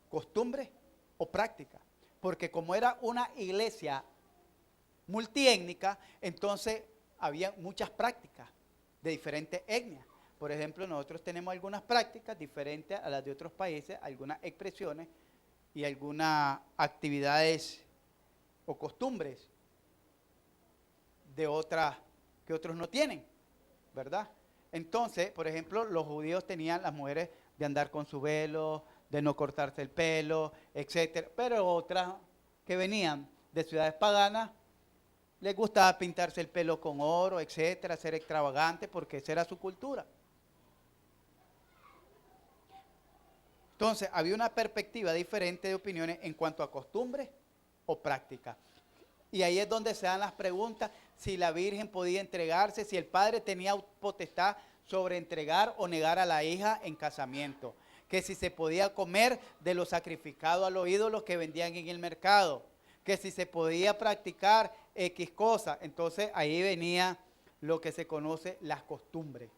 Costumbres o prácticas. Porque como era una iglesia multiétnica, entonces había muchas prácticas de diferentes etnias. Por ejemplo, nosotros tenemos algunas prácticas diferentes a las de otros países, algunas expresiones y algunas actividades o costumbres de otras que otros no tienen, ¿verdad? Entonces, por ejemplo, los judíos tenían las mujeres de andar con su velo, de no cortarse el pelo, etcétera. Pero otras que venían de ciudades paganas, les gustaba pintarse el pelo con oro, etcétera, ser extravagante, porque esa era su cultura. Entonces, había una perspectiva diferente de opiniones en cuanto a costumbres o prácticas. Y ahí es donde se dan las preguntas, si la Virgen podía entregarse, si el padre tenía potestad sobre entregar o negar a la hija en casamiento, que si se podía comer de lo sacrificado a los ídolos que vendían en el mercado, que si se podía practicar X cosas. Entonces ahí venía lo que se conoce las costumbres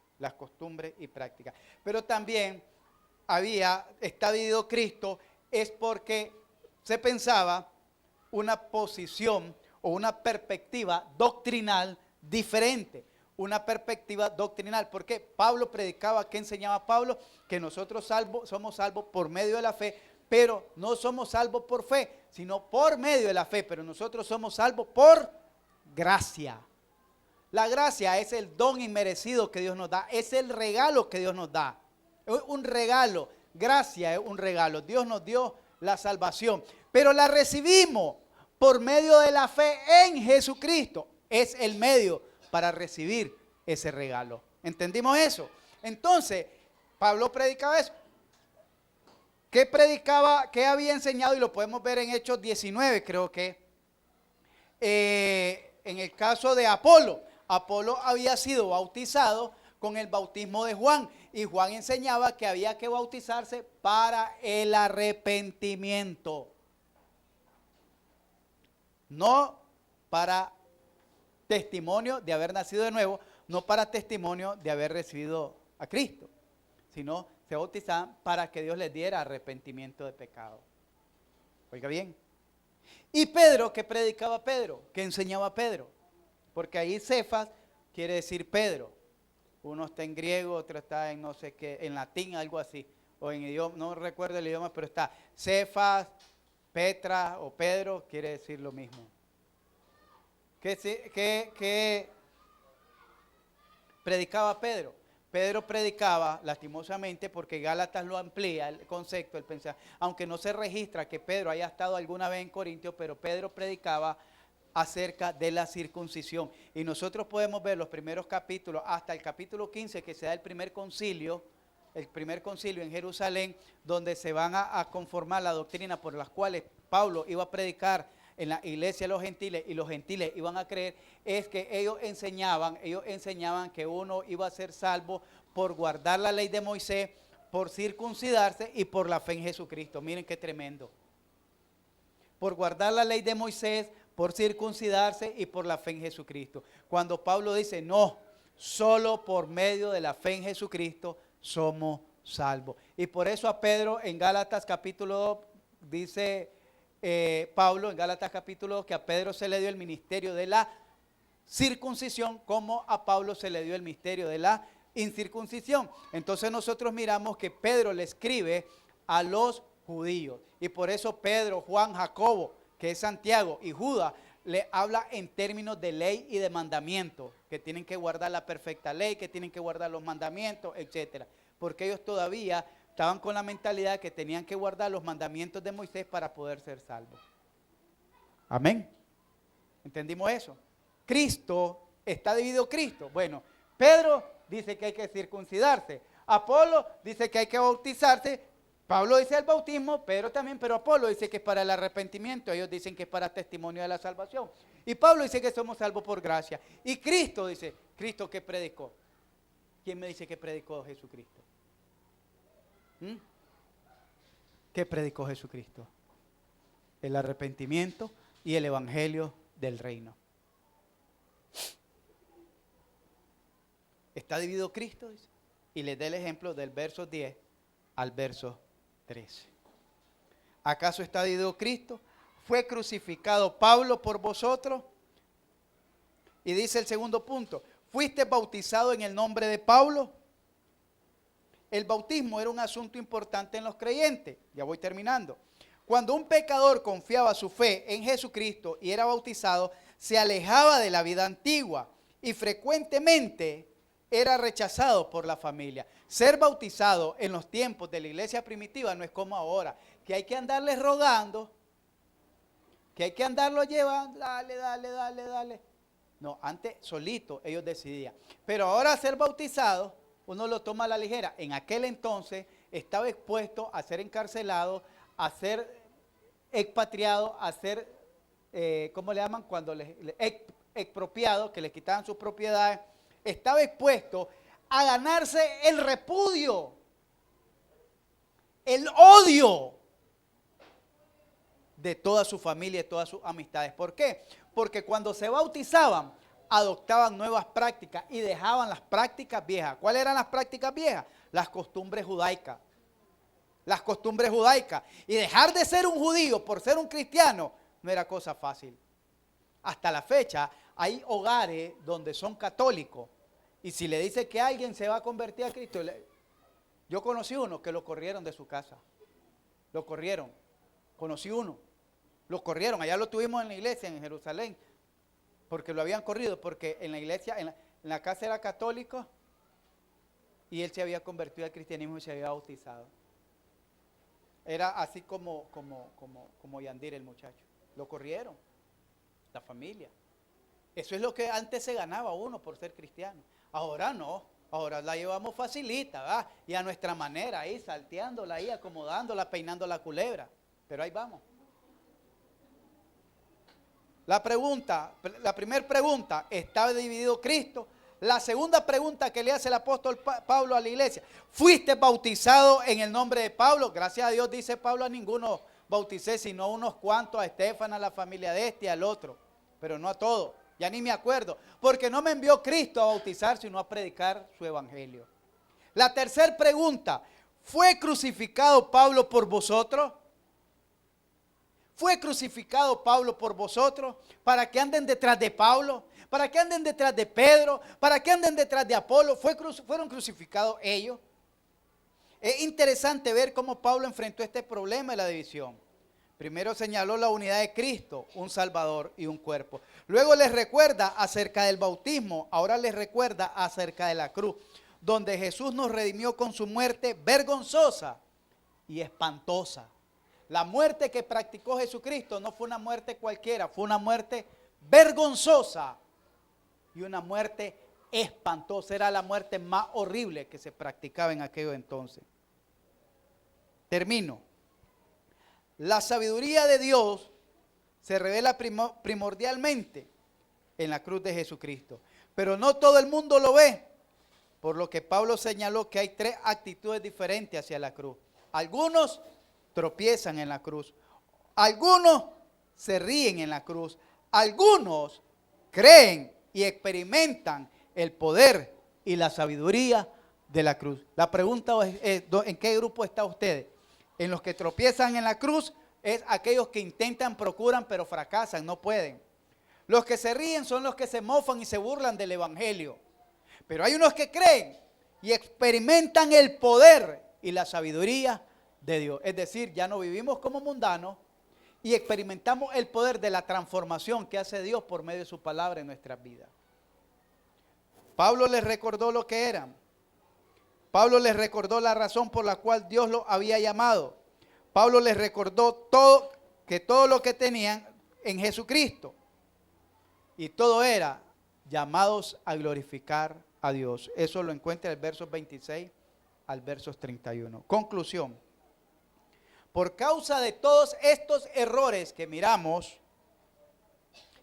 y prácticas. Pero también está dividido Cristo, es porque se pensaba una posición o una perspectiva doctrinal diferente, una perspectiva doctrinal, porque Pablo predicaba, ¿qué enseñaba Pablo? Que nosotros somos salvos por medio de la fe, pero no somos salvos por fe, sino por medio de la fe, pero nosotros somos salvos por gracia. La gracia es el don inmerecido que Dios nos da, es el regalo que Dios nos da, es un regalo, gracia es un regalo, Dios nos dio la salvación, pero la recibimos por medio de la fe en Jesucristo. Es el medio para recibir ese regalo. ¿Entendimos eso? Entonces, Pablo predicaba eso. ¿Qué predicaba? ¿Qué había enseñado? Y lo podemos ver en Hechos 19, creo que. En el caso de Apolo. Apolo había sido bautizado con el bautismo de Juan. Y Juan enseñaba que había que bautizarse para el arrepentimiento. No para testimonio de haber nacido de nuevo, no para testimonio de haber recibido a Cristo, sino se bautizaban para que Dios les diera arrepentimiento de pecado. Oiga bien. Y Pedro, ¿qué predicaba Pedro? ¿Qué enseñaba Pedro? Porque ahí Cefas quiere decir Pedro. Uno está en griego, otro está en no sé qué, en latín, algo así. O en idioma, no recuerdo el idioma, pero está Cefas, Petra o Pedro, quiere decir lo mismo. ¿Qué predicaba Pedro? Pedro predicaba, lastimosamente, porque Gálatas lo amplía el concepto, el pensar, aunque no se registra que Pedro haya estado alguna vez en Corintios, pero Pedro predicaba acerca de la circuncisión. Y nosotros podemos ver los primeros capítulos, hasta el capítulo 15, que se da el primer concilio en Jerusalén, donde se van a conformar la doctrina por las cuales Pablo iba a predicar en la iglesia de los gentiles y los gentiles iban a creer, es que ellos enseñaban que uno iba a ser salvo por guardar la ley de Moisés, por circuncidarse y por la fe en Jesucristo. Miren qué tremendo. Por guardar la ley de Moisés, por circuncidarse y por la fe en Jesucristo. Cuando Pablo dice, no, solo por medio de la fe en Jesucristo somos salvos. Y por eso a Pedro en Gálatas capítulo 2 dice Pablo en Gálatas capítulo 2 que a Pedro se le dio el ministerio de la circuncisión, como a Pablo se le dio el misterio de la incircuncisión. Entonces nosotros miramos que Pedro le escribe a los judíos, y por eso Pedro, Juan, Jacobo, que es Santiago, y Judas, le habla en términos de ley y de mandamiento, que tienen que guardar la perfecta ley, que tienen que guardar los mandamientos, etcétera, porque ellos todavía estaban con la mentalidad que tenían que guardar los mandamientos de Moisés para poder ser salvos. Amén. ¿Entendimos eso? Cristo, ¿está dividido Cristo? Bueno, Pedro dice que hay que circuncidarse. Apolo dice que hay que bautizarse. Pablo dice el bautismo, Pedro también, pero Apolo dice que es para el arrepentimiento. Ellos dicen que es para testimonio de la salvación. Y Pablo dice que somos salvos por gracia. Y Cristo dice, ¿Cristo qué predicó? ¿Quién me dice que predicó Jesucristo? ¿Qué predicó Jesucristo? El arrepentimiento y el evangelio del reino. ¿Está dividido Cristo? Dice. Y les da el ejemplo del verso 10 al verso 13. ¿Acaso está dividido Cristo? ¿Fue crucificado Pablo por vosotros? Y dice el segundo punto, ¿fuiste bautizado en el nombre de Pablo? El bautismo era un asunto importante en los creyentes. Ya voy terminando. Cuando un pecador confiaba su fe en Jesucristo y era bautizado, se alejaba de la vida antigua y frecuentemente era rechazado por la familia. Ser bautizado en los tiempos de la iglesia primitiva no es como ahora, que hay que andarles rogando, que hay que andarlo llevando, dale. No, antes solito ellos decidían. Pero ahora ser bautizado, uno lo toma a la ligera. En aquel entonces estaba expuesto a ser encarcelado, a ser expatriado, a ser, ¿cómo le llaman? Cuando expropiado, que le quitaban sus propiedades. Estaba expuesto a ganarse el repudio, el odio de toda su familia y todas sus amistades. ¿Por qué? Porque cuando se bautizaban, adoptaban nuevas prácticas y dejaban las prácticas viejas. ¿Cuáles eran las prácticas viejas? Las costumbres judaicas. Las costumbres judaicas. Y dejar de ser un judío por ser un cristiano no era cosa fácil. Hasta la fecha hay hogares donde son católicos y si le dice que alguien se va a convertir a Cristo, yo conocí uno que lo corrieron de su casa. Lo corrieron. Conocí uno. Lo corrieron. Allá lo tuvimos en la iglesia en Jerusalén. Porque lo habían corrido. Porque en la iglesia, en la casa era católico. Y él se había convertido al cristianismo y se había bautizado. Era así como Yandir el muchacho. Lo corrieron. La familia. Eso es lo que antes se ganaba uno por ser cristiano. Ahora no. Ahora la llevamos facilita, ¿verdad? Y a nuestra manera, ahí salteándola, ahí acomodándola, peinando la culebra. Pero ahí vamos. La primera pregunta, ¿está dividido Cristo? La segunda pregunta que le hace el apóstol Pablo a la iglesia, ¿fuiste bautizado en el nombre de Pablo? Gracias a Dios, dice Pablo, a ninguno bauticé, sino unos cuantos, a Estefan, a la familia de este y al otro, pero no a todos. Ya ni me acuerdo, porque no me envió Cristo a bautizar, sino a predicar su evangelio. La tercera pregunta, ¿fue crucificado Pablo por vosotros? ¿Fue crucificado Pablo por vosotros? ¿Para que anden detrás de Pablo? ¿Para que anden detrás de Pedro? ¿Para que anden detrás de Apolo? ¿Fueron crucificados ellos? Es interesante ver cómo Pablo enfrentó este problema de la división. Primero señaló la unidad de Cristo, un Salvador y un cuerpo. Luego les recuerda acerca del bautismo, ahora les recuerda acerca de la cruz, donde Jesús nos redimió con su muerte vergonzosa y espantosa. La muerte que practicó Jesucristo no fue una muerte cualquiera, fue una muerte vergonzosa y una muerte espantosa. Era la muerte más horrible que se practicaba en aquellos entonces. Termino. La sabiduría de Dios se revela primordialmente en la cruz de Jesucristo. Pero no todo el mundo lo ve, por lo que Pablo señaló que hay tres actitudes diferentes hacia la cruz. Algunos tropiezan en la cruz, algunos se ríen en la cruz, algunos creen y experimentan el poder y la sabiduría de la cruz. La pregunta es, ¿en qué grupo está usted? En los que tropiezan en la cruz es aquellos que intentan, procuran, pero fracasan, no pueden. Los que se ríen son los que se mofan y se burlan del evangelio. Pero hay unos que creen y experimentan el poder y la sabiduría de Dios. Es decir, ya no vivimos como mundanos y experimentamos el poder de la transformación que hace Dios por medio de su palabra en nuestras vidas. Pablo les recordó lo que eran. Pablo les recordó la razón por la cual Dios lo había llamado. Pablo les recordó todo lo que tenían en Jesucristo. Y todo era llamados a glorificar a Dios. Eso lo encuentra el verso 26 al verso 31. Conclusión. Por causa de todos estos errores que miramos,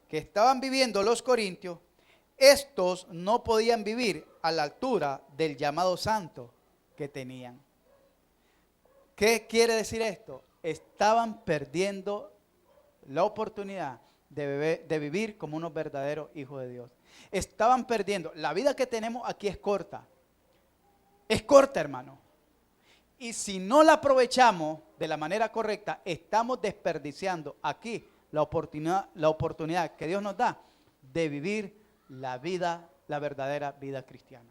que estaban viviendo los corintios, estos no podían vivir a la altura del llamado santo que tenían. ¿Qué quiere decir esto? Estaban perdiendo la oportunidad de vivir como unos verdaderos hijos de Dios. Estaban perdiendo. La vida que tenemos aquí es corta. Es corta, hermano. Y si no la aprovechamos de la manera correcta, estamos desperdiciando aquí la oportunidad que Dios nos da de vivir la verdadera vida cristiana.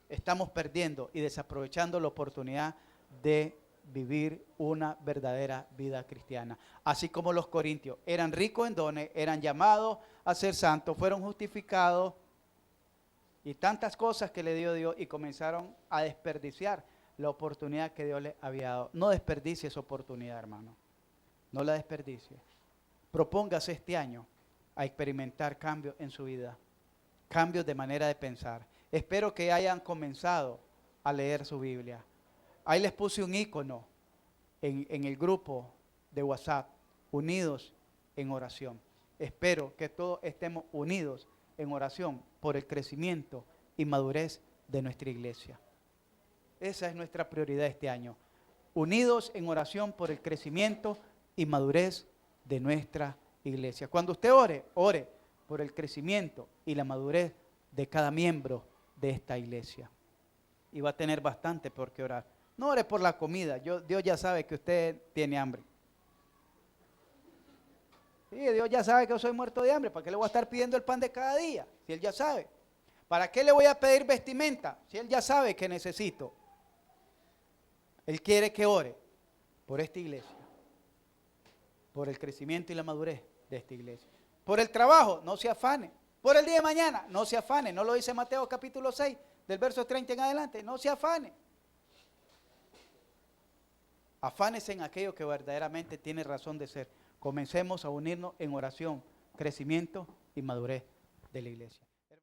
Estamos perdiendo y desaprovechando la oportunidad de vivir una verdadera vida cristiana. Así como los corintios eran ricos en dones, eran llamados a ser santos, fueron justificados y tantas cosas que le dio Dios y comenzaron a desperdiciar la oportunidad que Dios les había dado. No desperdicie esa oportunidad, hermano. No la desperdicie. Propóngase este año a experimentar cambios en su vida, cambios de manera de pensar. Espero que hayan comenzado a leer su Biblia. Ahí les puse un icono en el grupo de WhatsApp, unidos en oración. Espero que todos estemos unidos en oración por el crecimiento y madurez de nuestra iglesia. Esa es nuestra prioridad este año. Unidos en oración por el crecimiento y madurez de nuestra iglesia. Cuando usted ore, ore por el crecimiento y la madurez de cada miembro de esta iglesia. Y va a tener bastante por qué orar. No ore por la comida. Dios ya sabe que usted tiene hambre. Sí, Dios ya sabe que yo soy muerto de hambre. ¿Para qué le voy a estar pidiendo el pan de cada día? Si Él ya sabe. ¿Para qué le voy a pedir vestimenta? Si Él ya sabe que necesito. Él quiere que ore por esta iglesia, por el crecimiento y la madurez de esta iglesia. Por el trabajo, no se afane. Por el día de mañana, no se afane. No lo dice Mateo capítulo 6, del verso 30 en adelante. No se afane. Afánese en aquello que verdaderamente tiene razón de ser. Comencemos a unirnos en oración, crecimiento y madurez de la iglesia.